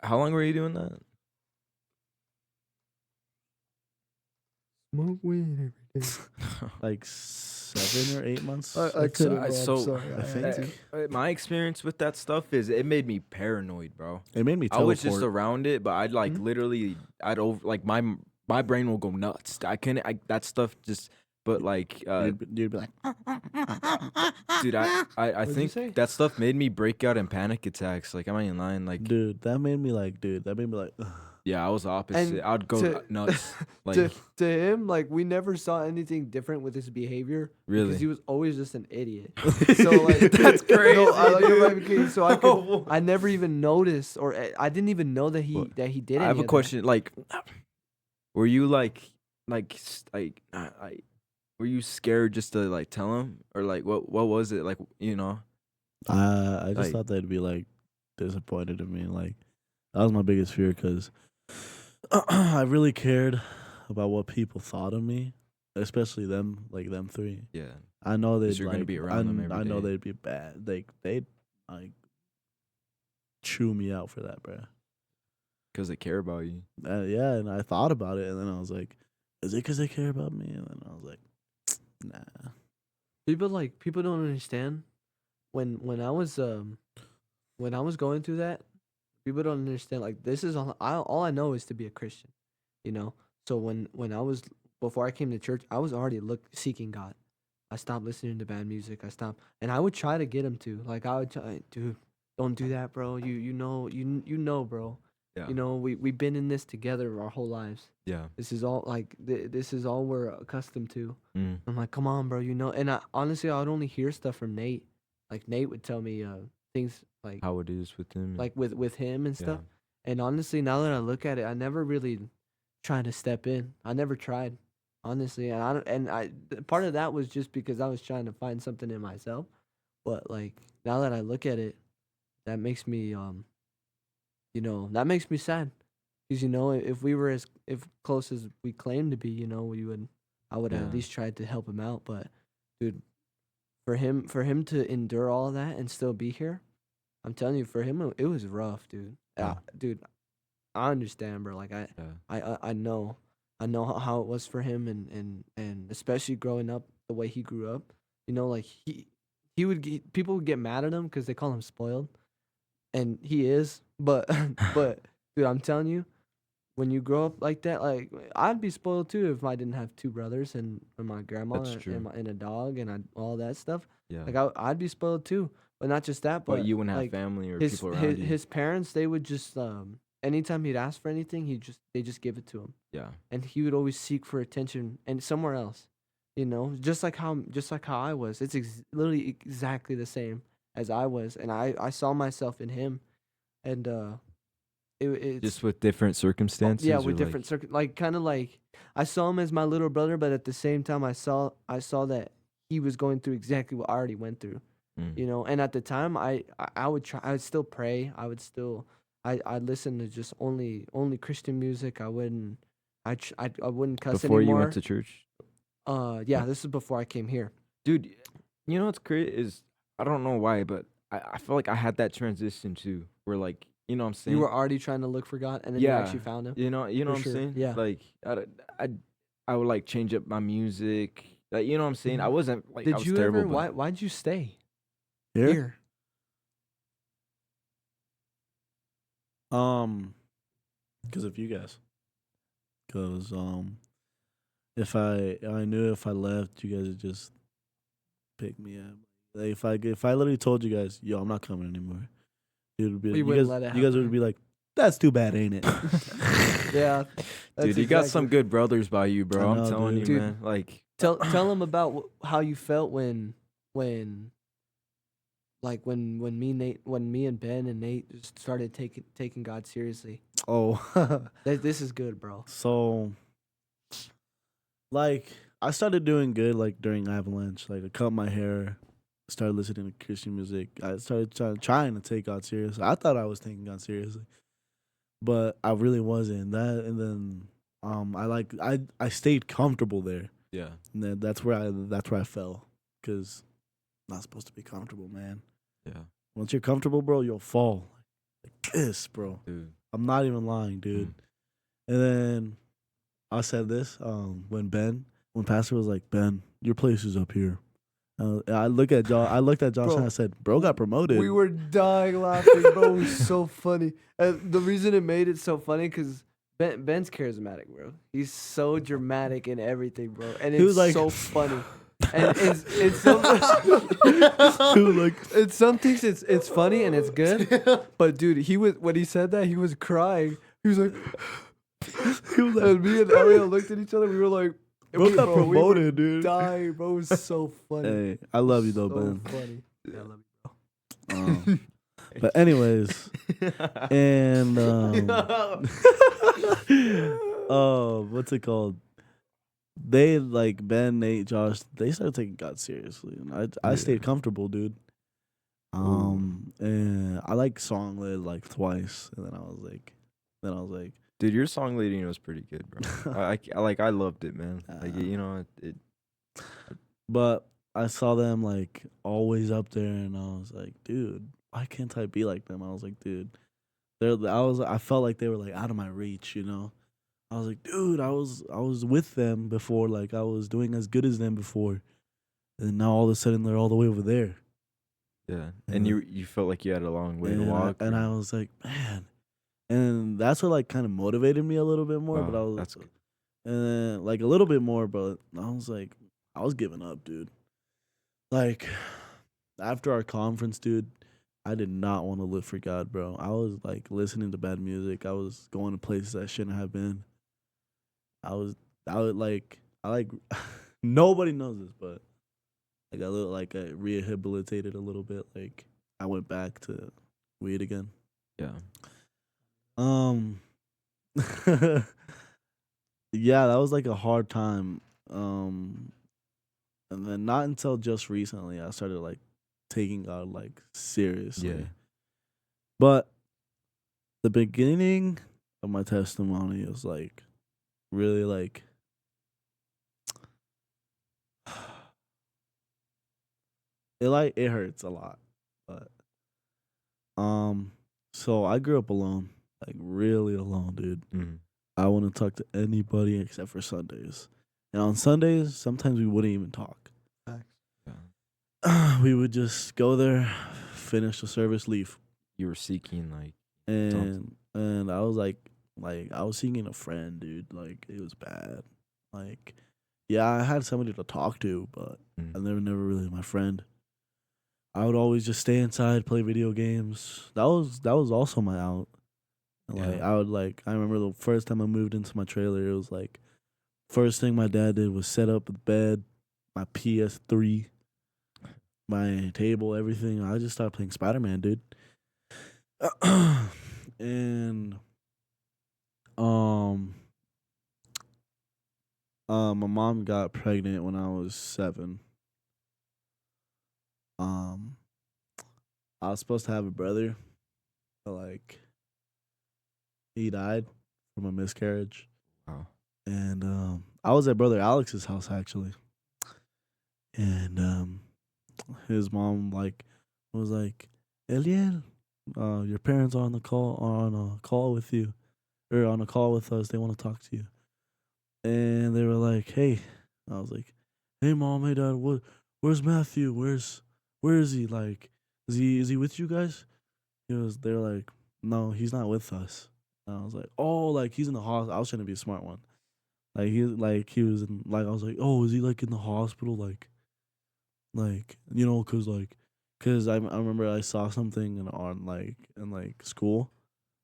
how long were you doing that? Smoke weed every day. Like 7 or 8 months. I I'd couldn't, say. bro. I'm so sorry. I think my experience with that stuff is it made me paranoid, bro. it made me I teleport. was just around it, but I'd like Mhm. literally, I'd over like my brain will go nuts. I couldn't, that stuff just, but like, you'd be like, dude, I What'd you think say? that stuff made me break out in panic attacks. Like, I'm not even lying. Like, dude, that made me like, Yeah, I was the opposite. And I'd go to- nuts. Like to him, like we never saw anything different with his behavior. Really? Because he was always just an idiot. So like That's crazy, No, I, dude. like, okay, so I never even noticed, or I didn't even know that he Well, did. I any have a of that. question. Like, were you were you scared just to like tell him, or like what was it like? You know? I just Like- thought they'd be like disappointed in me. Like that was my biggest fear because I really cared about what people thought of me, especially them, like them three. Yeah. I know they'd you're gonna like, be around them every I know day. they'd be bad. They'd like chew me out for that, bro. Because they care about you. Yeah, and I thought about it, and then I was like, "Is it because they care about me?" And then I was like, "Nah." People don't understand when I was going through that. People don't understand. Like this is all I know is to be a Christian, you know. So when I was before I came to church, I was already seeking God. I stopped listening to bad music. I stopped, and I would try to get him to. Like I would try, dude, don't do that, bro. You know, bro. Yeah. You know, we've been in this together our whole lives. Yeah. This is all like this is all we're accustomed to. Mm. I'm like, come on, bro. You know, and honestly, I would only hear stuff from Nate. Like Nate would tell me things like How it is with him. like with him and yeah. stuff. And honestly, now that I look at it, I never really tried to step in. I never tried, honestly. And part of that was just because I was trying to find something in myself. But like now that I look at it, that makes me that makes me sad. Because if we were as close as we claim to be, I would have Yeah. at least tried to help him out. But dude, for him to endure all that and still be here, I'm telling you, for him it was rough, dude. Yeah. Dude, I understand, bro. Like I know how it was for him, and especially growing up the way he grew up. Like he would people would get mad at him because they call him spoiled, and he is. But but dude, I'm telling you, when you grow up like that, like I'd be spoiled too if I didn't have two brothers and my grandma That's and, true. and a dog and all that stuff. Yeah. Like I'd be spoiled too, but not just that. but you wouldn't have like, family or his people around you. his parents, they would just anytime he'd ask for anything, they just give it to him, yeah. and he would always seek for attention and somewhere else, just like how I was. It's literally exactly the same as I was, and I saw myself in him, and it's Just with different circumstances. yeah, or, with different like kind of like I saw him as my little brother, but at the same time I saw that he was going through exactly what I already went through. Mm. And at the time I would still pray. I'd listen to just only Christian music. I wouldn't cuss Before anymore. you went to church, Yeah, this is before I came here. dude. You know what's crazy is I don't know why, but I feel like I had that transition too, where like what I'm saying. You were already trying to look for God, and then you actually found him. You know For what I'm sure, saying? yeah. Like I would like change up my music. Like what I'm saying? I wasn't like I Did was you terrible. ever? but Why'd you stay Here? here? Because of you guys. Because if I knew if I left, you guys would just pick me up. Like if I literally told you guys, yo, I'm not coming anymore, it would be We you wouldn't guys, let it you guys happen. would be like, that's too bad, ain't it? Yeah, dude, you got some good brothers by you, bro. I I'm know, telling dude. you, Dude. man. Like Tell them about how you felt when like when me and Ben and Nate just started taking God seriously. Oh, This is good, bro. so like I started doing good like during Avalanche. Like I cut my hair, started listening to Christian music. I started trying to take God seriously. I thought I was taking God seriously, but I really wasn't. And then I stayed comfortable there. yeah, And then that's where I fell, because I'm not supposed to be comfortable, man. yeah, Once you're comfortable, bro, you'll fall like this, bro. dude. I'm not even lying, dude. Mm. And then I said this when Pastor was like, Ben, your place is up here. I looked at Josh Bro, and I said, bro got promoted. We were dying laughing, bro. It was so funny. The reason it made it so funny because Ben's charismatic, bro. He's so dramatic in everything, bro, and He was it's like- so funny. And it's so like, in some things it's funny and it's good, but dude, when he said that he was crying He was like, He was like, and me and Eliel looked at each other. We were like, bro got we were promoted, dude. dying, bro. It was so funny. Hey, I love you though, so Ben. funny. Yeah, I love But anyways, and what's it called? They like Ben, Nate, Josh. They started taking God seriously, and I stayed comfortable, dude. And I like song led like twice, and then I was like, Dude, your song leading was pretty good, bro. I loved it, man. Like you know, it but I saw them like always up there, and I was like, dude, why can't I be like them? I was like, dude, I felt like they were like out of my reach, you know. I was like, dude, I was with them before, like I was doing as good as them before, and now all of a sudden they're all the way over there. yeah. And you felt like you had a long way to walk. And I was like, man, and that's what like kind of motivated me a little bit more. But I was, that's good. and then like a little bit more, but I was like, I was giving up, dude. Like after our conference, dude, I did not want to live for God, bro. I was like listening to bad music. I was going to places I shouldn't have been. I would like, nobody knows this, but like I rehabilitated a little bit. Like I went back to weed again. Yeah. Yeah, that was like a hard time. And then not until just recently I started like taking God like seriously. Yeah. But the beginning of my testimony is like really like it hurts a lot. But so I grew up alone, like really alone, dude. Mm. I wouldn't talk to anybody except for Sundays. And on Sundays, sometimes we wouldn't even talk. Yeah. We would just go there, finish the service, leave. You were seeking like And I was like I was seeing a friend, dude. Like it was bad. Like yeah, I had somebody to talk to, but I never really my friend. I would always just stay inside, play video games. That was also my out. And like I remember the first time I moved into my trailer, it was like first thing my dad did was set up the bed, my PS3, my table, everything. I just started playing Spider-Man, dude. And my mom got pregnant when I was 7. I was supposed to have a brother, but like he died from a miscarriage. Wow. And I was at brother Alex's house actually. And his mom like was like, Eliel, your parents are on a call with you, or on a call with us. They want to talk to you. And they were like, hey. I was like, hey mom, hey dad, where's Matthew? Where is he? Like, is he with you guys? They're like, no, he's not with us. And I was like, oh, like he's in the hospital. I was trying to be a smart one. Like he was in, like, I was like, oh, is he like in the hospital? Like, you know, cause I remember I saw something in school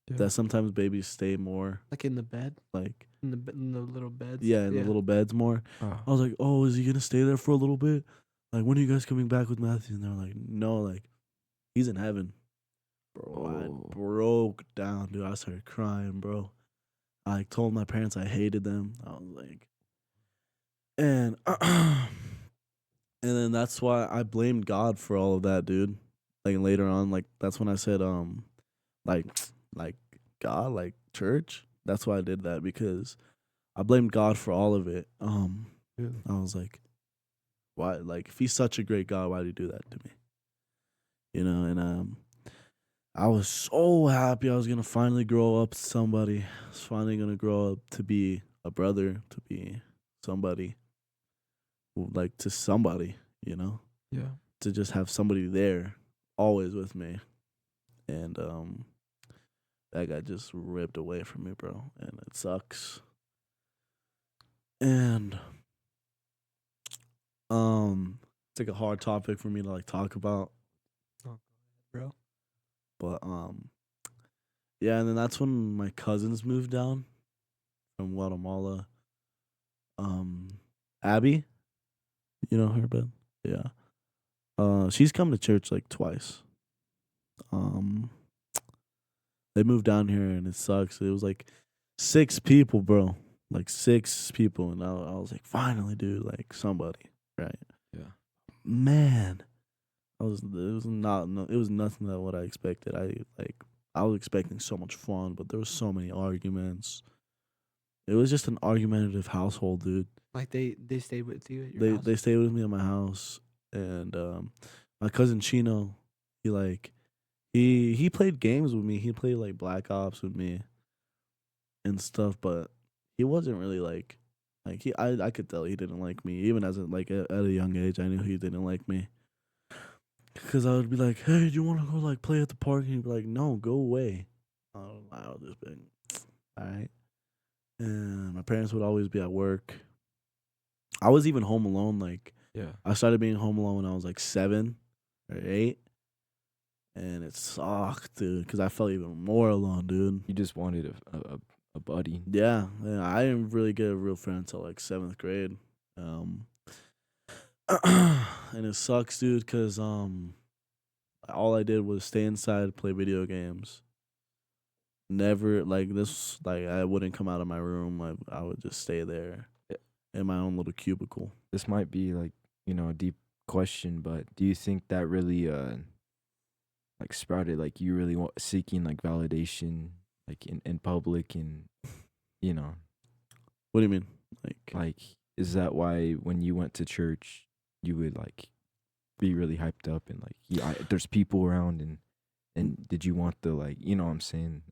that sometimes babies stay more Like in the bed, like in the little beds. in the little beds more. Oh. I was like, oh, is he gonna stay there for a little bit? Like, when are you guys coming back with Matthew? And they're like, no, like he's in heaven. Bro, I broke down, dude. I started crying, bro. I told my parents I hated them. I was like, and and then that's why I blamed God for all of that, dude. Like later on, like that's when I said, like God, like church. That's why I did that, because I blamed God for all of it. I was like, why? Like, if he's such a great God, why did he do that to me? You know, and I was so happy I was gonna finally grow up to somebody. I was finally gonna grow up to be a brother, to be somebody, like to somebody, you know, to just have somebody there, always with me, and that got just ripped away from me, bro, and it sucks. And it's like a hard topic for me to like talk about, bro. but Yeah, and then that's when my cousins moved down from Guatemala. Um, Abby, you know her, Ben? Yeah. She's come to church like twice. Um, they moved down here and it sucks. It was like 6 people, bro. Like 6 people, and I was like, finally, dude, like somebody, right? Yeah. Man, it was nothing that what I expected. I was expecting so much fun, but there was so many arguments. It was just an argumentative household, dude. Like they stayed with you at your They house. they stayed with me at my house, and my cousin Chino, he like he played games with me. He played like Black Ops with me and stuff, but he wasn't really like I could tell he didn't like me even as at a young age. I knew he didn't like me because I would be like, "Hey, do you want to go like play at the park?" And he'd be like, "No, go away." I would just be like, "All right." And my parents would always be at work. I was even home alone. Like Yeah. I started being home alone when I was like 7 or 8, and it sucked, dude, because I felt even more alone, dude. You just wanted a buddy. Yeah, I didn't really get a real friend until like 7th grade. And it sucks, dude, because all I did was stay inside, play video games. Never like this, like I wouldn't come out of my room. I would just stay there Yeah. in my own little cubicle. This might be like, a deep question, but do you think that really like sprouted like you really seeking like validation like in public and What do you mean? like is that why when you went to church you would like be really hyped up and like there's people around and did you want the like what I'm saying?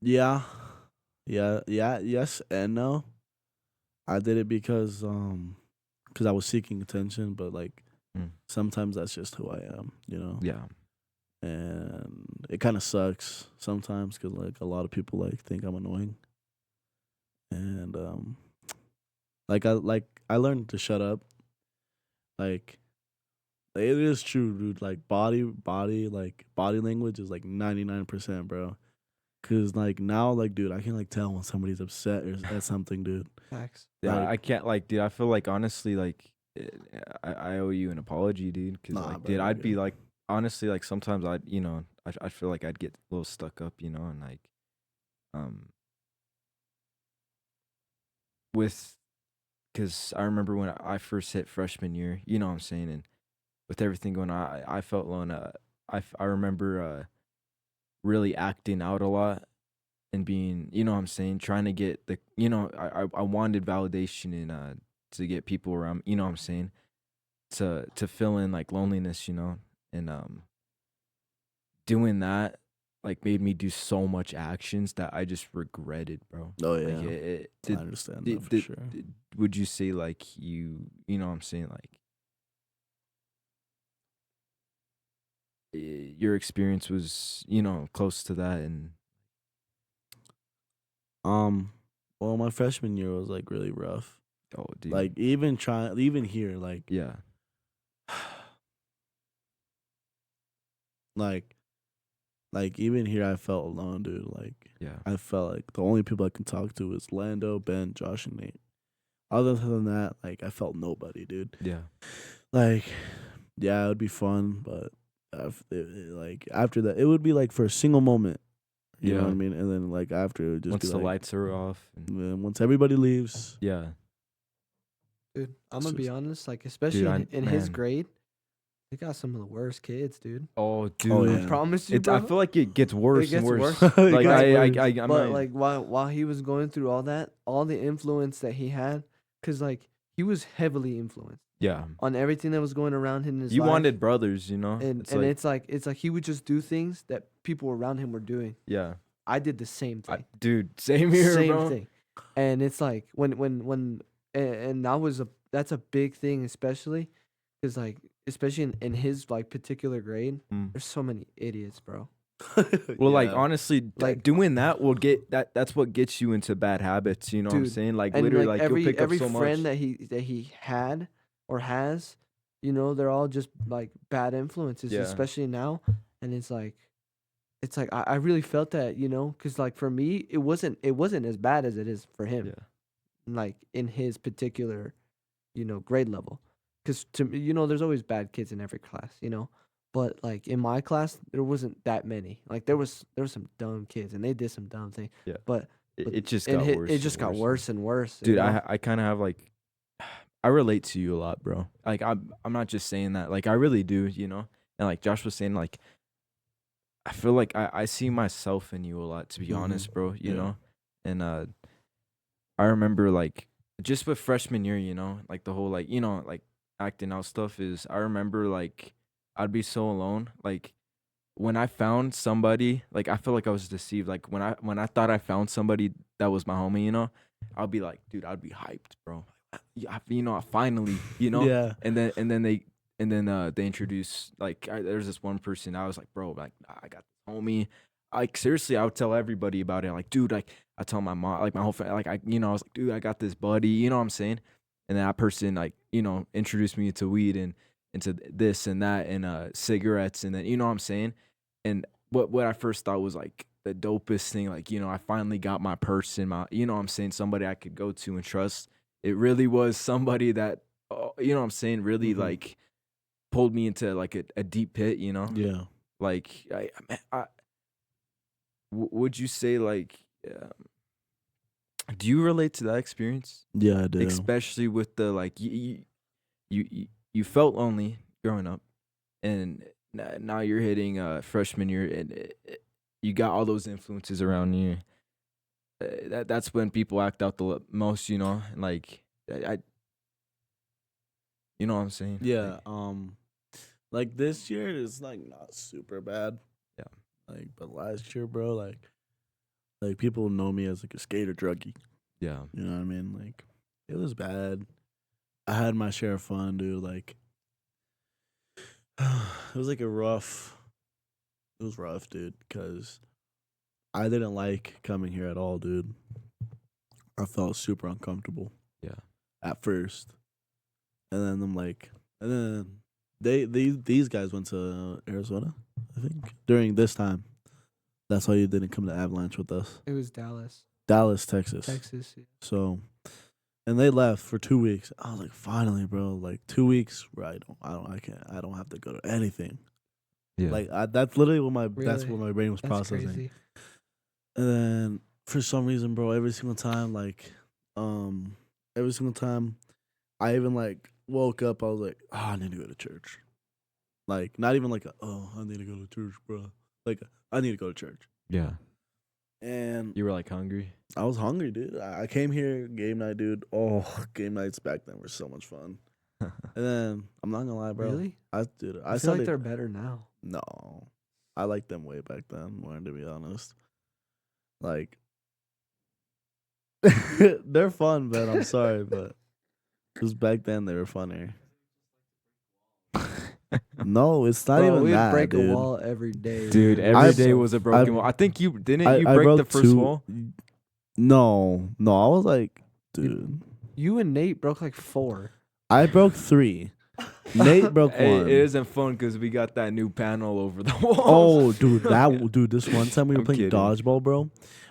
Yeah, yes and no. I did it because I was seeking attention, but like sometimes that's just who I am, Yeah. And it kind of sucks sometimes because like a lot of people like think I'm annoying, and I learned to shut up. Like it is true, dude. Like body language is like 99%, bro. Cause like now, like dude, I can like tell when somebody's upset or at something, dude. Facts. Yeah, Like- I can't like, dude. I feel like honestly, like, I owe you an apology, dude. Cause Nah, like, bro, dude, you're I'd be good. like, honestly, like sometimes I feel like I'd get a little stuck up, and like, with, cause I remember when I first hit freshman year, you know what I'm saying, and with everything going on, I felt alone. I remember really acting out a lot and being, what I'm saying, trying to get the, I wanted validation and to get people around, what I'm saying, to fill in like loneliness, and doing that like made me do so much actions that I just regretted, bro. Oh Like yeah, I understand that for sure. would you say like you know what I'm saying, like your experience was, close to that? And Well, my freshman year was like really rough. oh, dude, Like even here, like yeah, like even here, I felt alone, dude. Like yeah, I felt like the only people I can talk to is Lando, Ben, Josh, and Nate. Other than that, like I felt nobody, dude. yeah. Like, yeah, it would be fun, but like after that, it would be like for a single moment. You know Yeah. what I mean? And then like after, it would just Once be the like, lights are off, and, then once everybody leaves, yeah, Dude, I'm It's gonna be just- honest. Like especially Dude, in his man. grade, they got some of the worst kids, dude. oh, dude, Oh, I yeah. promise you, It's, I bro. feel like it gets worse gets and worse. worse. Like It gets I'm But not, like while he was going through all that, all the influence that he had, cause like he was heavily influenced yeah. on everything that was going around in his You life. wanted brothers, and It's it's like he would just do things that people around him were doing. yeah, I did the same thing. dude, same here, Same bro. thing. And it's like and that's a big thing, especially because like especially in his like particular grade, Mm. there's so many idiots, bro. Well, like Yeah. honestly, Like- doing that will get that's what gets you into bad habits. You know what I'm Dude, saying? Like And literally, like like you'll pick up every so friend much. that he had or has, they're all just like bad influences, Yeah. especially now. And it's like it's like I really felt that, because like for me, it wasn't as bad as it is for him, Yeah. like in his particular, grade level. Because to me, there's always bad kids in every class, but like in my class, there wasn't that many. Like there was some dumb kids, and they did some dumb things. Yeah. But It just in got worse. it and just got worse, worse and worse. dude. I kind of have like, I relate to you a lot, bro. Like I'm not just saying that. Like I really do, And like Josh was saying, like I feel like I see myself in you a lot, to be honest, bro. You Yeah. know, and I remember like just with freshman year, like the whole like like acting out stuff is. I remember like I'd be so alone, like when I found somebody, like I feel like I was deceived. Like when I thought I found somebody that was my homie, I'll be like, dude, I'd be hyped, bro. Yeah, finally, Yeah. and then they introduce like there's this one person. I was like, bro, like I got this homie. Like seriously, I would tell everybody about it. Like, dude, like I tell my mom, like my whole family, like I was like, dude, I got this buddy. You know what I'm saying? And then that person like introduced me to weed and into this and that and cigarettes and then you know what I'm saying. And what I first thought was like the dopest thing, like I finally got my person, my what I'm saying, somebody I could go to and trust. It really was somebody that what I'm saying, really Mhm. like pulled me into like a deep pit, Yeah. like would you say like do you relate to that experience, Yeah, I do. especially with the like you felt lonely growing up and now you're hitting freshman year and you got all those influences around you. That's when people act out the most, like I you know what I'm saying? Yeah. Like this year is like not super bad. Yeah. Like, but last year, bro, like people know me as like a skater druggie. Yeah. You know what I mean? Like, it was bad. I had my share of fun, dude. Like, it was like a rough. It was rough, dude, because I didn't like coming here at all, dude. I felt super uncomfortable. Yeah. At first, and then I'm like, and then these guys went to Arizona, I think, during this time. That's why you didn't come to Avalanche with us. It was Dallas, Dallas, Texas. Texas. Yeah. So, and they left for 2 weeks. I was like, finally, bro, like 2 weeks where I don't have to go to anything. Yeah. Like that's literally that's Really? what my brain was That's processing. crazy. And then for some reason, bro, every single time, every single time, I even like woke up, I was like, oh, I need to go to church. Like, not even like, I need to go to church, bro. Like, I need to go to church. Yeah. And You were like hungry? I was hungry, dude. I came here, game night, dude. Oh, game nights back then were so much fun. And then, I'm not gonna lie, bro. Really? I feel started, like they're better now. no. I liked them way back then, more to be honest. Like, they're fun, but I'm sorry, but because back then they were funnier. No, it's not Bro, even we'd that, break dude. a wall every day. Dude, man. every I've- day was a broken I've- wall. I think you didn't I you break broke the first 2 wall? No, I was like, dude, You and Nate broke like 4. I broke 3. Nate broke Hey, 1. it isn't fun because we got that new panel over the wall. Oh, dude, this one time we were I'm playing kidding. dodgeball, bro.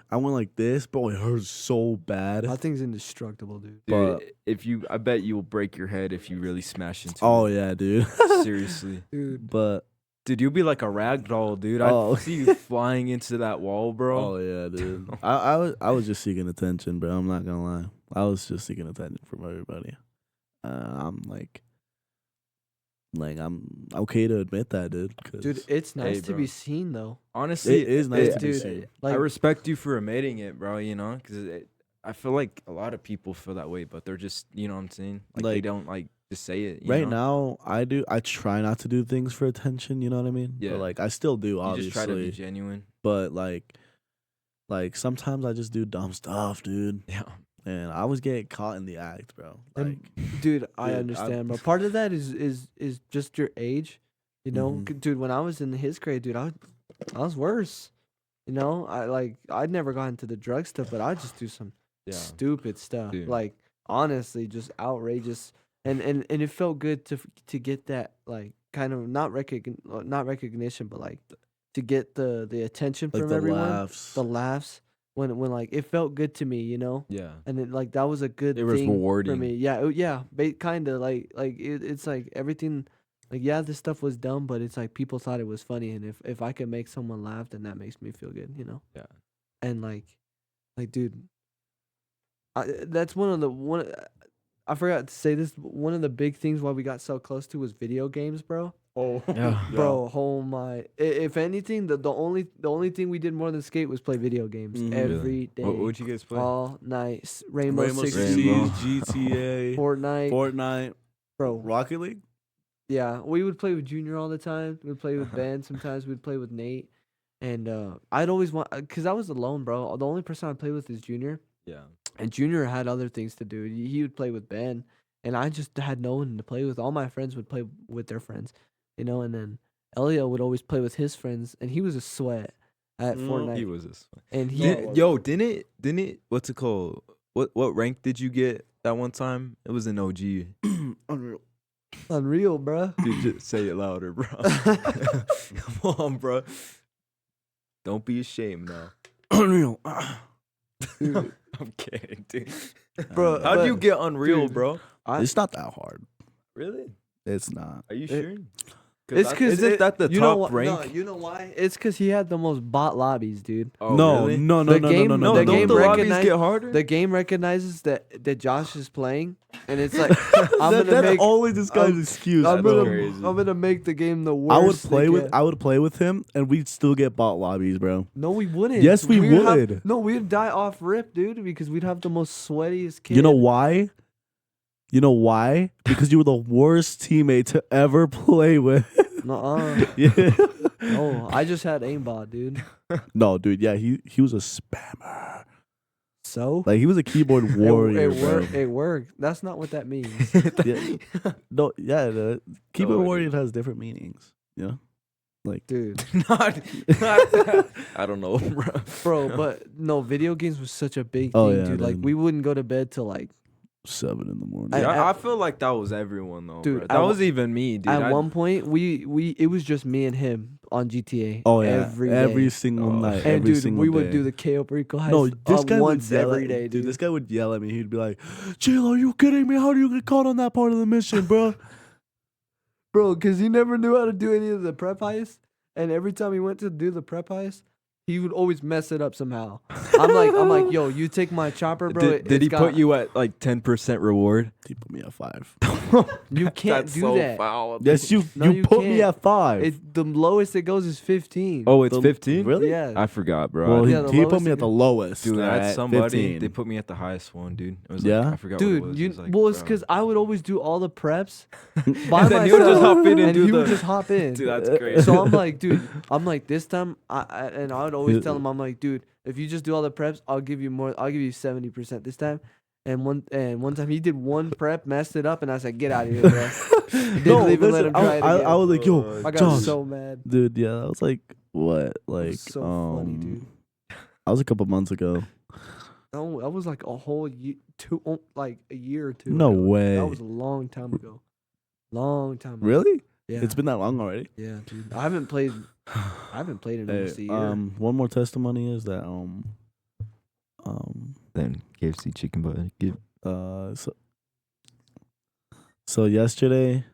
I went like this, bro. It hurt so bad. That thing's indestructible, dude. Dude, but- I bet you'll break your head if you really smash into Oh it. yeah, dude. Seriously. Dude, But Dude, you'll be like a rag doll, dude. Oh. I see you flying into that wall, bro. oh yeah, dude. I was just seeking attention, bro. I'm not gonna lie. I was just seeking attention from everybody. I'm like I'm okay to admit that, dude. 'Cause dude, it's nice to bro. be seen though. Honestly, it is nice to be dude, seen. Like, I respect you for admitting it, bro, because I feel like a lot of people feel that way, but they're just, you know what I'm saying? Like they Like, don't, like, just say it, Right now, I try not to do things for attention. You know what I mean? Yeah. But like I still do, You obviously. just try to be genuine. But like sometimes I just do dumb stuff, dude. Yeah. And I was getting caught in the act, bro. Like, and, dude, I dude, understand, bro. Part of that is just your age, you know. Mhm. Dude, when I was in his grade, dude, I was worse. You know, I'd never got into the drug stuff, but I'd just do some Yeah. stupid stuff. Dude. Like honestly, just outrageous. And it felt good to get that, like, kind of not recognition, but like to get the attention Like from the everyone. laughs. The laughs when like it felt good to me, you know. Yeah. And it, like that was a good It was thing for rewarding. me. Yeah, yeah, kind of like it's like everything. Like yeah, this stuff was dumb, but it's like people thought it was funny, and if I could make someone laugh, then that makes me feel good, you know. Yeah. And like dude, that's one. I forgot to say this. One of the big things why we got so close to was video games, bro. Oh, Yeah. Bro, oh my! If anything, the only thing we did more than skate was play video games Mhm. every day, What'd you guys play? all night. Rainbow Six Six Siege, Siege, GTA, Fortnite, Fortnite, bro. Rocket League. Yeah, we would play with Junior all the time. We'd play with Ben. Sometimes we'd play with Nate, and I'd always want because I was alone, bro. The only person I'd play with is Junior, Yeah. and Junior had other things to do. He would play with Ben, and I just had no one to play with. All my friends would play with their friends, you know, and then Eliel would always play with his friends, and he was a sweat at Fortnite. He was this. And he, Didn't it? What's it called? What rank did you get that one time? It was an OG. Unreal. unreal, bruh. Dude, just say it louder, bro. Come on, bro. Don't be ashamed now. Unreal. I'm kidding, dude. Bro, How'd you but- get Unreal, dude, bro? It's not that hard. Really? It's not. Are you It- sure? It's because isn't that the you know top wh- No, rank? you know why? It's because he had the most bot lobbies, dude. Oh, No, really? no, The no, game- no, no, No, no, the don't game the lobbies recognize- get harder? The game recognizes that Josh is playing, and it's like I'm that gonna make always this guy's I'm- excuse. I'm That's bro. crazy. gonna make the game the worst. I would play they with get. I would play with him, and we'd still get bot lobbies, bro. No, we wouldn't. Yes, we We'd have- would. no, we'd die off rip, dude, because we'd have the most sweatiest kid. You know why? You know why? Because you were the worst teammate to ever play with. Nuh-uh. Yeah. No, I just had aimbot, dude. No, dude. Yeah, he was a spammer. So Like he was a keyboard warrior, it bro. worked. It worked. That's not what that means. Yeah. No, yeah. The keyboard No, it warrior has different meanings. You know, like Dude, not that. I don't know, bro. bro, but no, video games was such a big Oh, thing, yeah, dude. Like dude. we wouldn't go to bed till like 7 in the morning. I feel like that was everyone though, Dude, bro. at That one- was even me, dude. at one point we it was just me and him on GTA. Oh yeah, every every day. single Oh. night. And every dude, single we would day. do the KO Perico heist. No, this guy once would yell every at, day, dude. This guy would yell at me. He'd be like, "Jill, are you kidding me? How do you get caught on that part of the mission, bro?" Bro, because he never knew how to do any of the prep heists. And every time he went to do the prep heist, he would always mess it up somehow. I'm like, yo, you take my chopper, bro. Did he put you at like 10% reward? He put me at 5. You can't do that. foul. Yes, you No, you put me can't. at 5. The lowest it goes is 15. Oh, it's The- 15? Really? Yeah. I forgot, bro. Well, Yeah, the he put lowest me you at the can- lowest. Dude, I at had somebody. 15. They put me at the highest one, dude. It was Yeah? like, I forgot Dude, what it was. you It was like, well, it's bro. because I would always do all the preps by And then he would just myself, hop in and and do he would the- just hop in. Dude, that's crazy. So I'm like, dude, this time, and I would always tell him, I'm like, dude, if you just do all the preps, I'll give you more. I'll give you 70% this time. And one time he did one prep, messed it up, and I said, get out of here, bro. Didn't No, even let listen, him try it I again. was like, yo, I got Josh, so mad. dude, yeah, that was like what, like so funny, dude. That was a couple months ago. No, that was like a whole year, like a year or two. No ago. way. That was a long time ago. Long time ago. Really? Yeah. It's been that long already. Yeah, dude. I haven't played in almost a Hey, year. one more testimony is that Then KFC chicken butt. Give. so yesterday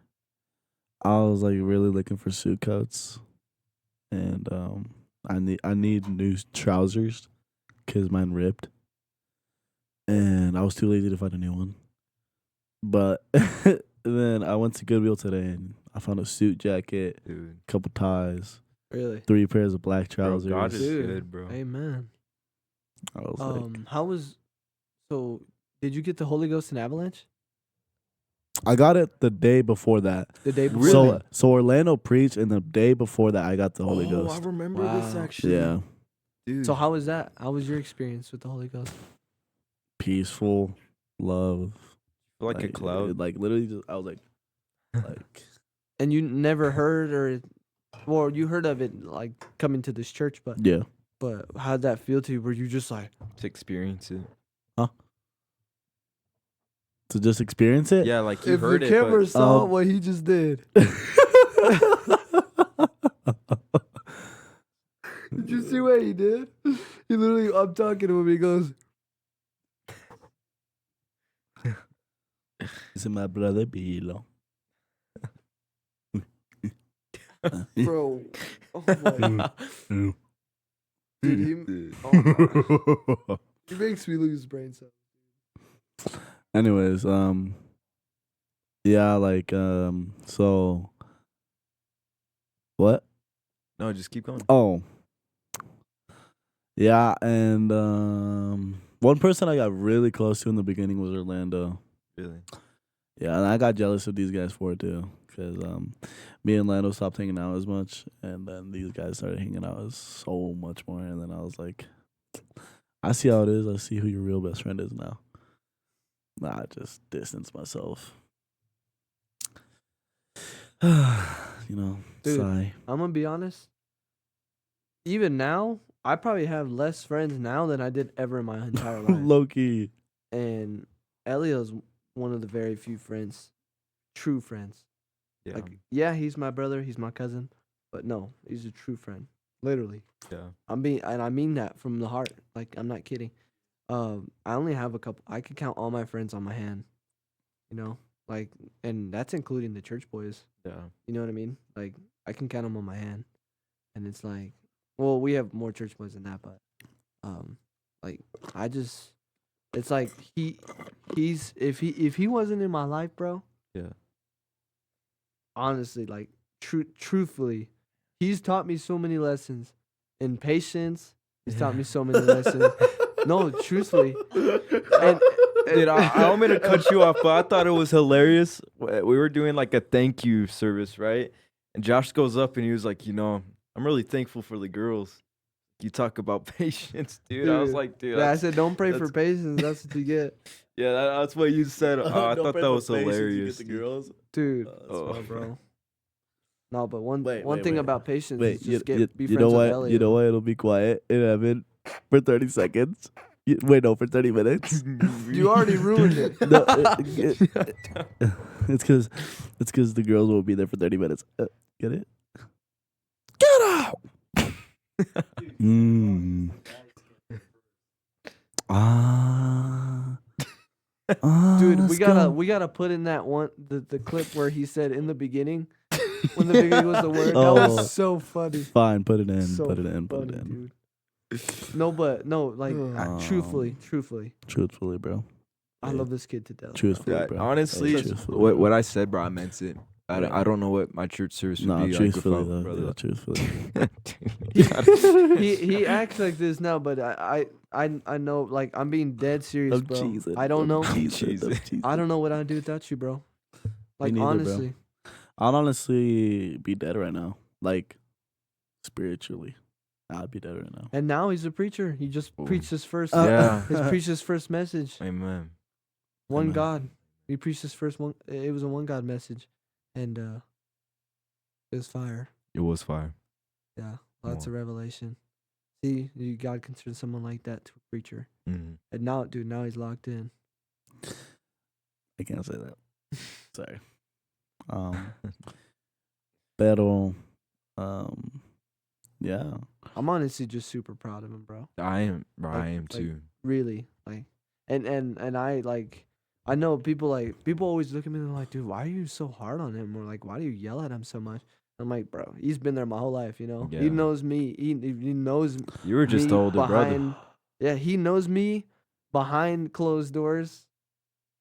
I was like really looking for suit coats, and I need new trousers because mine ripped, and I was too lazy to find a new one. But then I went to Goodwill today and I found a suit jacket, Dude. couple ties, Really? 3 pairs of black Bro, trousers. God is Dude. good, bro. Amen. I was like, How was? So, did you get the Holy Ghost in Avalanche I got it the day before that. the day before? Really? So Orlando preached, and the day before that I got the Holy I Ghost. remember this Wow. actually. Yeah, Dude. So how was that? How was your experience with the Holy Ghost? peaceful, love, like a cloud. Like literally, just I was like. And you never heard or you heard of it like coming to this church, but Yeah. how'd that feel to you? Were you just like, To experience it. To just experience it? Yeah, like you if heard the it. camera But saw Um, what he just did? you see what he did? He literally, I'm talking to him. He goes, This is my brother Bilo. bro. Oh my. Dude, he, oh my gosh. He makes me lose brain cells. Anyways, yeah, like, so, what? No, just keep going. Oh, yeah, and one person I got really close to in the beginning was Orlando. Really? Yeah, and I got jealous of these guys for it too, because me and Lando stopped hanging out as much, and then these guys started hanging out so much more, and then I was like, I see how it is. I see who your real best friend is now. Nah, I just distance myself. You know, Dude. sigh. I'm gonna be honest. Even now, I probably have less friends now than I did ever in my entire life. Low key. And Eliel's one of the very few friends, true friends. Yeah. Like, yeah, he's my brother, he's my cousin, but no, he's a true friend. Literally. Yeah. I mean that from the heart. Like, I'm not kidding. I only have a couple. I can count all my friends on my hand. You know, like, and that's including the church boys. Yeah. You know what I mean? Like, I can count them on my hand, and it's like, well, we have more church boys than that, but, like, it's like if he wasn't in my life, bro. Yeah. Honestly, like, truthfully, he's taught me so many lessons in patience. He's taught me so many lessons. No, truthfully. And, Dude, I don't mean to cut you off, but I thought it was hilarious. We were doing like a thank you service, right? And Josh goes up and he was like, I'm really thankful for the girls. You talk about patience, dude. I was like, dude. Yeah, I said, don't pray for that's- patience. That's what you get. Yeah, that's what you said. Oh, I Don't thought pray that for was patience, you hilarious. get the girls. Dude. That's Oh. fine, Bro. No, but one Wait, thing wait. about patience Wait, is just be you friends know with what? Elliot. You know why it'll be quiet in heaven for 30 seconds? Wait, no, for 30 minutes. You already ruined it. No, it's because the girls won't be there for 30 minutes. Get it? Get out! Dude, let's we gotta put in that one the clip where he said in the beginning when the beginning was the word. That Oh. was so funny. Fine, put it in. So Put it in. funny, Put it in. dude. No, like truthfully, Truthfully, bro. I love this kid to death. Truthfully, Yeah, bro. honestly, Truthfully, what I said, bro, I meant it. I don't know what my church service would No, be truthfully, like though. brother. Yeah, truthfully. he acts like this now, but I know, like, I'm being dead serious, I'm bro. cheesing. I don't know. I'm cheesing. I don't know what I'd do without you, bro. Like, neither, bro. honestly. I'd honestly be dead right now. Like, spiritually. I'd be dead right now. And now he's a preacher. He just preached his first. Yeah. He preached his first message. Amen. One Amen. God. He preached his first one. It was a one God message, and it was fire. It was fire. Yeah, lots of revelation. See, God considers someone like that to a preacher, Mhm. and now, dude, now he's locked in. I can't say that. Sorry. Pero, yeah. I'm honestly just super proud of him, bro. I am, bro. I Like- am like- too. Really, like, and I like. I know people always look at me and they're like, dude, why are you so hard on him? Or like, why do you yell at him so much? I'm like, bro, he's been there my whole life, you know. Yeah. He knows me. He knows You were just me the older brother. behind. Yeah, he knows me behind closed doors.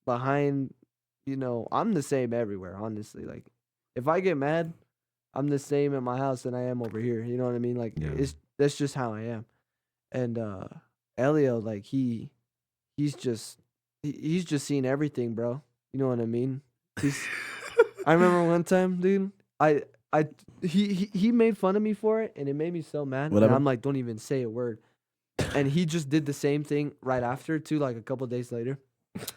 Behind, I'm the same everywhere. Honestly, like, if I get mad, I'm the same at my house than I am over here. You know what I mean? Like, Yeah. that's just how I am. And Eliel, like, he's just seen everything, bro. You know what I mean? I remember one time, dude. He made fun of me for it, and it made me so mad. Whatever. And I'm like, don't even say a word. And he just did the same thing right after, too. Like a couple days later,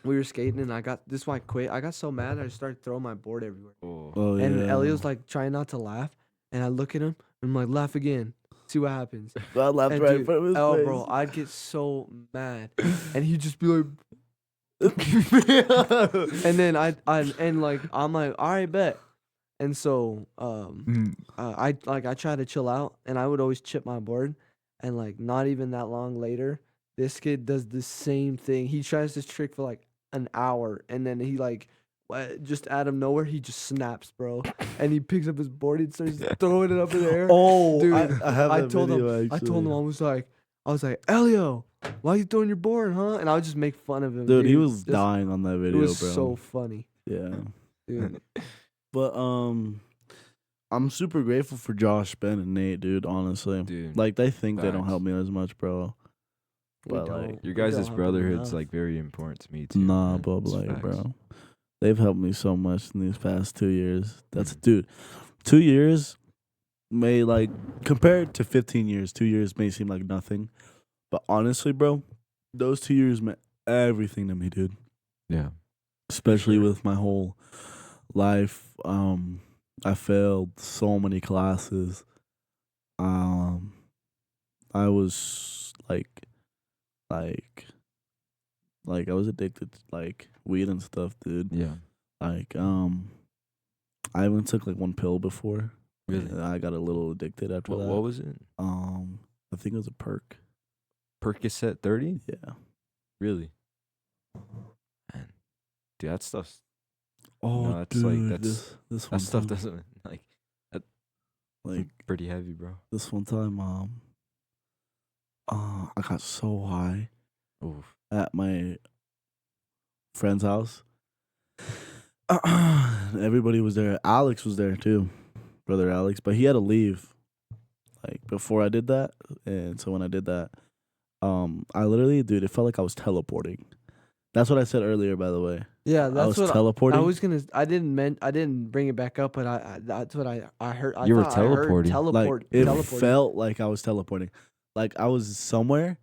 we were skating, and this is why I quit. I got so mad, I started throwing my board everywhere. Oh, And yeah. Eliel's like trying not to laugh, and I look at him, and I'm like, laugh again, see what happens. I laughed And right in dude, front of his oh, face. bro, I'd get so mad, and he'd just be like, and then I'm like, all right, bet. And so I try to chill out, and I would always chip my board, and like not even that long later, this kid does the same thing. He tries this trick for like an hour, and then he like just out of nowhere he just snaps, bro, and he picks up his board and starts throwing it up in the air. Oh, Dude, I have that told video, him, actually. I was like, Elio, why you throwing your board, huh? And I would just make fun of him. Dude, he was Just- dying on that It video, was bro. so funny, Yeah. dude. But I'm super grateful for Josh, Ben, and Nate, dude, honestly. Dude, Like, they think they don't facts. help me as much, bro. We But, don't. like, your We don't guys' help him brotherhood's enough. like very important to me too. nah, man. but, It's like, facts. bro. They've helped me so much in these past 2 years. That's, Mhm. dude, 2 years may, like, compared to 15 years, 2 years may seem like nothing. But honestly, bro, those 2 years meant everything to me, dude. Yeah. Especially Sure. with my whole life. I failed so many classes. I was like I was addicted to like weed and stuff, dude. Yeah. Like I even took like one pill before. Really? And I got a little addicted after that. What was it? I think it was a perk. Percocet 30? Yeah. Really? Man. Dude, that stuff's Oh, that's dude, like- that's- this that one stuff time, doesn't like pretty heavy, bro. this one time, I got so high Oof. at my friend's house. Everybody was there. Alex was there too, brother Alex, but he had to leave like before I did that. And so when I did that, I literally, dude, it felt like I was teleporting. That's what I said earlier, by the way. Yeah, I that's was what teleporting. I was gonna. I didn't bring it back up, but that's what I heard. I You were thought I heard teleporting. Teleport. Like it teleporting. felt like I was teleporting. Like I was somewhere,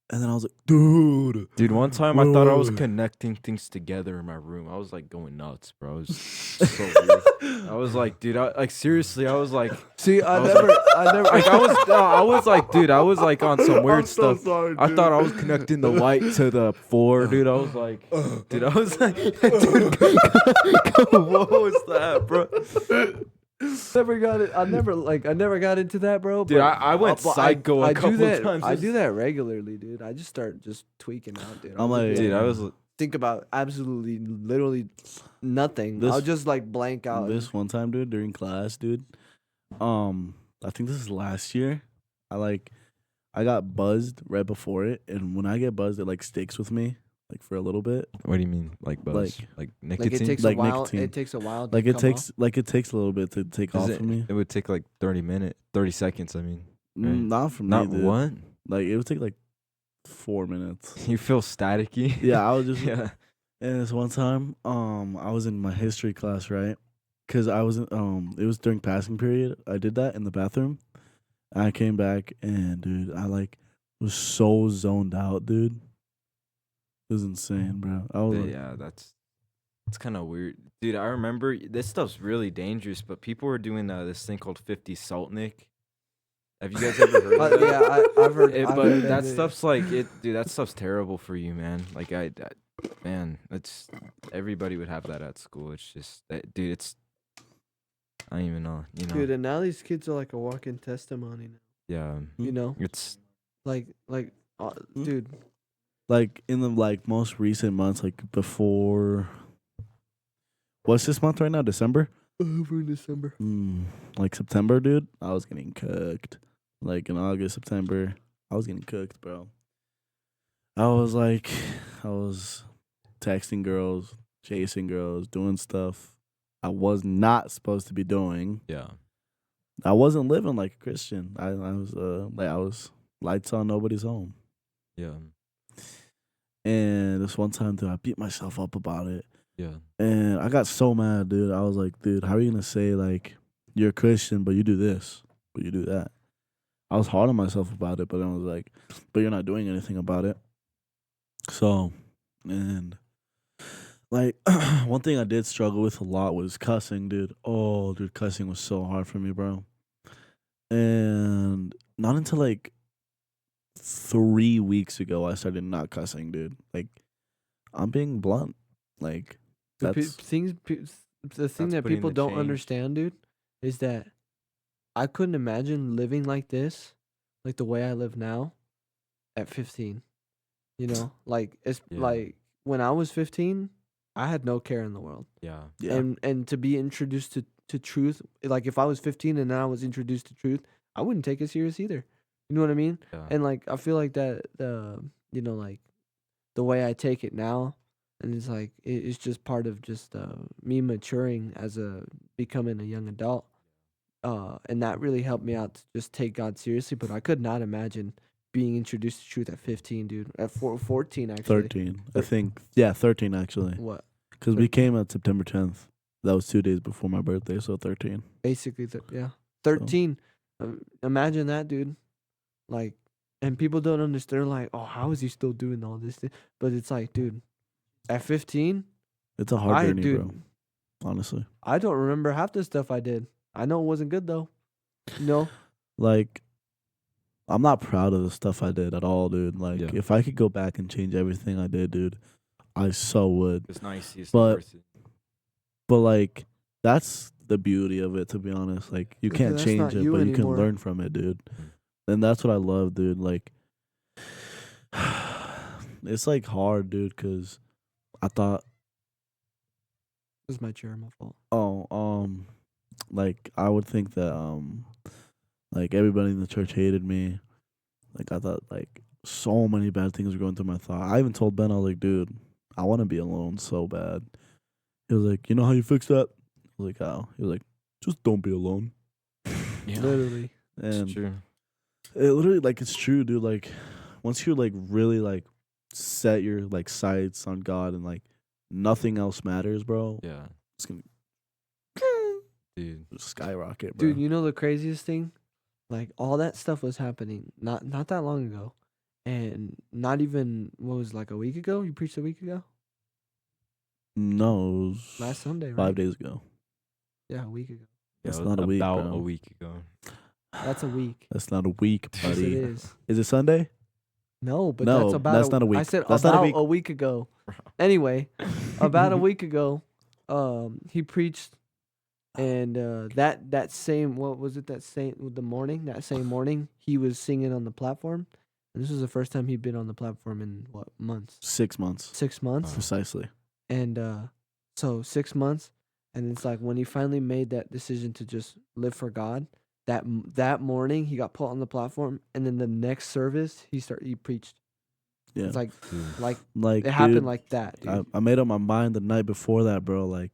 and then I was like, dude. Dude, one time I thought I was Whoa. connecting things together in my room. I was like going nuts, bro. It was so weird. I was like, dude, like seriously, I was like, See, I was never, like I was like, dude, I was like on some weird I'm so stuff. sorry, I dude. thought I was connecting the light to the floor, dude. I was like, dude, I was like, dude, what was that, bro? never got it. I never got into that, bro. Dude, but- I went but psycho a I couple do that, times. I do that regularly, dude. I just start just tweaking out, dude. I'm like, Dude, I was think about absolutely, literally nothing. I'll just like blank out. This one time, dude, during class, dude. I think this is last year. I got buzzed right before it, and when I get buzzed, it like sticks with me, like for a little bit. What do you mean, like buzz, like like nicotine? it takes Like a while. nicotine. It takes a while. To Like it come takes, off. like it takes a little bit to take Is off it, of me. it would take like 30 seconds. I mean, right? Not from not me, dude. one. Like it would take like 4 minutes. You feel staticky. Yeah, I was just. yeah. And this one time, I was in my history class, right? Cause I was, it was during passing period. I did that in the bathroom. I came back and, dude, I like was so zoned out, dude. It was insane, bro. I was like, Yeah, that's kind of weird, dude. I remember this stuff's really dangerous, but people were doing this thing called 50 Saltnik. Have you guys ever heard of that? Yeah, I've heard. It, I've but heard that it. stuff's like it, dude. That stuff's terrible for you, man. Like man, it's everybody would have that at school. It's just, dude. It's I don't even know. You know, Dude, and now these kids are like a walking testimony now. yeah. You know, It's like, dude. like in the like most recent months, like before. What's this month right now? December. Over in December. Like September, dude. I was getting cooked. Like in August, September, I was getting cooked, bro. I was texting girls, chasing girls, doing stuff I was not supposed to be doing. yeah. I wasn't living like a Christian. I was lights on, nobody's home. Yeah. And this one time, dude, I beat myself up about it. Yeah. And I got so mad, dude. I was like, dude, how are you gonna say like you're a Christian, but you do this, but you do that? I was hard on myself about it, but I was like, but you're not doing anything about it. So, and like one thing I did struggle with a lot was cussing, dude. Oh, dude, cussing was so hard for me, bro. And not until like 3 weeks ago, I started not cussing, dude. Like, I'm being blunt. Like, The that's thing That's that putting people the don't change. understand, dude, is that I couldn't imagine living like this like the way I live now at 15. You know, like it's Yeah. like when I was 15, I had no care in the world. Yeah. Yeah. And to be introduced to truth, like if I was 15 and then I was introduced to truth, I wouldn't take it serious either. You know what I mean? Yeah. And like I feel like that the you know like the way I take it now, and it's like it's just part of just me maturing as a becoming a young adult. And that really helped me out to just take God seriously. But I could not imagine being introduced to truth at 15, dude. At 14, actually. 13. I think. Yeah, 13 actually. What? Because we 13. came on September 10th. That was 2 days before my birthday, so 13. Basically, yeah. 13. Imagine that, dude. Like, and people don't understand, like, oh, how is he still doing all this? But it's like, dude, at 15, It's a hard journey, dude, bro. Honestly. I don't remember half the stuff I did. I know it wasn't good, though. You know? Like, I'm not proud of the stuff I did at all, dude. Like, Yeah. if I could go back and change everything I did, dude, I so would. It's nice. It's But- worth it. But, like, that's the beauty of it, to be honest. Like, you Because can't that's change not it, you but you anymore. can learn from it, dude. And that's what I love, dude. Like, it's, like, hard, dude, because I thought, This is my chair, my fault. like, I would think that, like, everybody in the church hated me. Like, I thought, like, so many bad things were going through my thought. I even told Ben, I was like, dude, I want to be alone so bad. He was like, you know how you fix that? I was like, how? He was like, just don't be alone. Yeah. Literally. It's And true. it literally, like, it's true, dude. Like, once you, like, really, like, set your, like, sights on God and, like, nothing else matters, bro, Yeah. it's going Dude. to skyrocket, bro. Dude, you know the craziest thing? Like, all that stuff was happening not that long ago. And not even, what was it, like a week ago? You preached a week ago? No, it was Last Sunday, right? 5 days ago. Yeah, a week ago. That's Yeah, it was not a week, about bro. a week ago. That's a week. That's not a week, Yes, it buddy. is. Is it Sunday? No, but No, that's about that's not a week. I said That's not a about week. a week ago. Anyway, about a week ago, he preached, and that same, what was it, that same morning he was singing on the platform, and this was the first time he'd been on the platform in what months? 6 months. 6 months. Precisely. And so 6 months, and it's like when he finally made that decision to just live for God, that morning he got put on the platform, and then the next service he preached. Yeah. It's like Like, it happened dude, like that, dude. I made up my mind the night before that, bro. Like,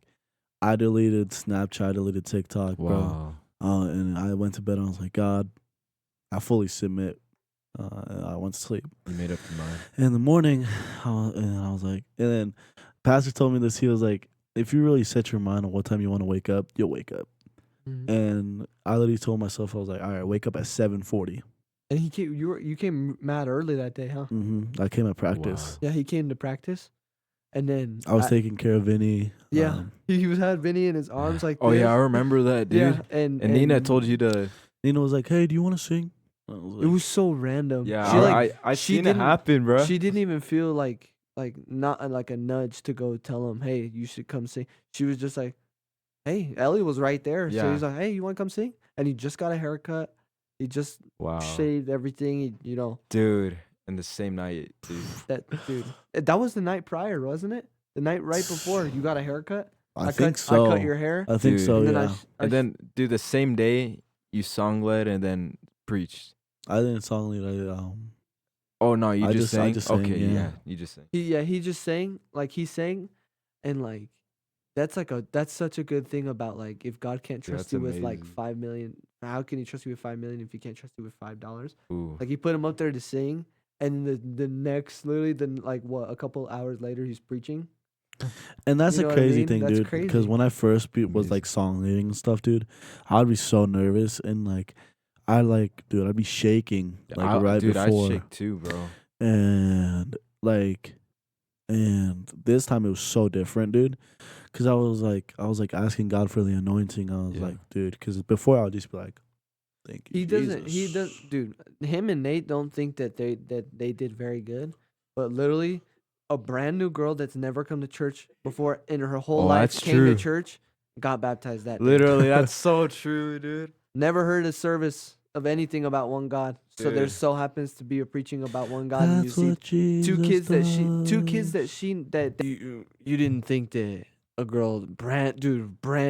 I deleted Snapchat, I deleted TikTok, bro. Wow. And I went to bed and I was like, God, I fully submit. And I went to sleep. You made up your mind. In the morning, and I was like, and then Pastor told me this. He was like, if you really set your mind on what time you want to wake up, you'll wake up. Mhm. And I literally told myself, I was like, all right, wake up at 7:40. And he came. You came mad early that day, huh? I came at practice. Yeah, he came to practice, and then I was taking care of Vinny. Yeah, he was had Vinny in his arms like. Oh this. yeah, I remember that, dude. Yeah, and Nina told you to. Nina was like, hey, do you want to sing? I was It like, was so random. Yeah, she, like, I she seen it didn't- happen, bro. She didn't even feel like not like a nudge to go tell him, hey, you should come sing. She was just like, hey, Ellie was right there, so Yeah. he's like, hey, you want to come sing? And he just got a haircut. He just Wow, shaved everything. You know dude. And the same night, dude. that dude. That was the night prior, wasn't it? The night right before you got a haircut. I think cut, so. I cut your hair. I think Dude. so, and then yeah. And then, dude, the same day you song led and then preached. I didn't song lead. Oh no, you I just I sang. just sang, Okay, yeah. yeah, you just sang. He just sang, he sang, and like that's such a good thing about like if God can't Dude, trust that's you with like amazing. 5 million, how can he trust you with 5 million if he can't trust you with $5? Ooh. Like he put him up there to sing, and the next literally then like what a couple hours later he's preaching. And that's You a know what I crazy mean? thing, That's dude. crazy. Because when I first was Amazing. like song leading and stuff, dude, I'd be so nervous and like I'd be shaking right dude, before. I shake too, bro. And and this time it was so different, dude. Because I was like asking God for the anointing. I was Yeah. like, dude, because before I would just be like, thank you. He does, dude. Him and Nate don't think that they did very good, but literally, a brand new girl that's never come to church before in her whole Oh, life that's came to true. church, got baptized that day. Literally, that's so true, dude. Never heard a service of anything about one God. So there Dude. so happens to be a preaching about one God, and you That's see what Jesus two kids does. that you didn't think that a girl brand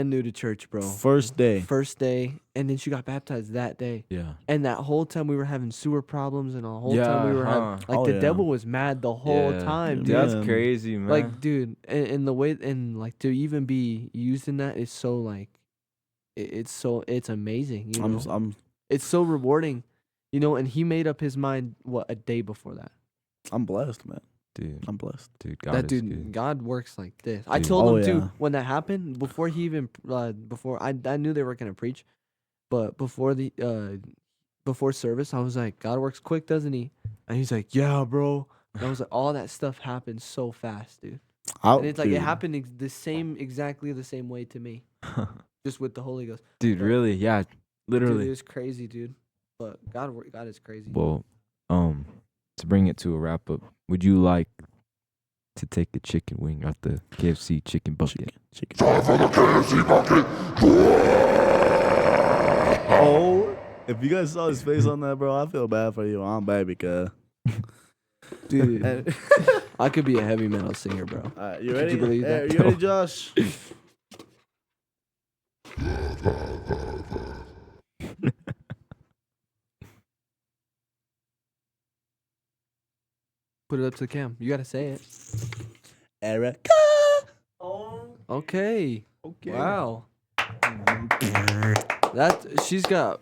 new to church, bro. First day. First day, and then she got baptized that day. Yeah. And that whole time we were having sewer problems, and the whole time we Yeah, were having huh. like Oh, the yeah. devil was mad the whole time, Yeah, dude. That's man. crazy, man. Like, dude, and the way and like to even be used in that is so like, it's amazing, you know. I'm It's so rewarding, you know. And he made up his mind a day before that. blessed, man. dude, I'm blessed. God That is dude, good. God works like this. I Dude. told Oh, him too yeah. when that happened before he even before I knew they were gonna preach, but before the before service I was like, God works quick, doesn't he? And he's like, yeah, bro. And I was like, all that stuff happened so fast, dude. And it's like it happened exactly the same way to me, just with the Holy Ghost. Dude, But- really? Yeah, Dude, literally. it was crazy, dude. But God is crazy. Well, to bring it to a wrap up, would you like to take a chicken wing out the KFC chicken bucket? Chicken. Oh, if you guys saw his face on that, bro, I feel bad for you. I'm baby, cuz. Dude, I could be a heavy metal singer, bro. All right, you Could ready? you believe Hey, that? you ready, Josh? Put it up to the cam. You gotta say it. Eric. Okay. Okay. Wow. That she's got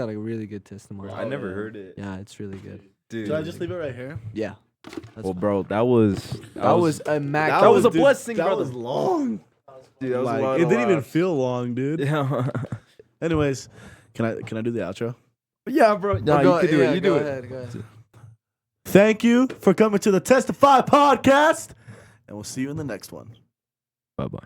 a really good testimony. I never heard it. Yeah, it's really good. Dude. Should I just leave it right here? Yeah. That's Well, fine. bro, that was that was a mac. That was a dude, blessing, That brother. was long. dude, that was Like, a lot it of didn't even laughs. feel long, dude. Yeah. Anyways, can I do the outro? Yeah, bro. No, you can do it. You do it. Go ahead. Thank you for coming to the Testify podcast, and we'll see you in the next one. Bye-bye.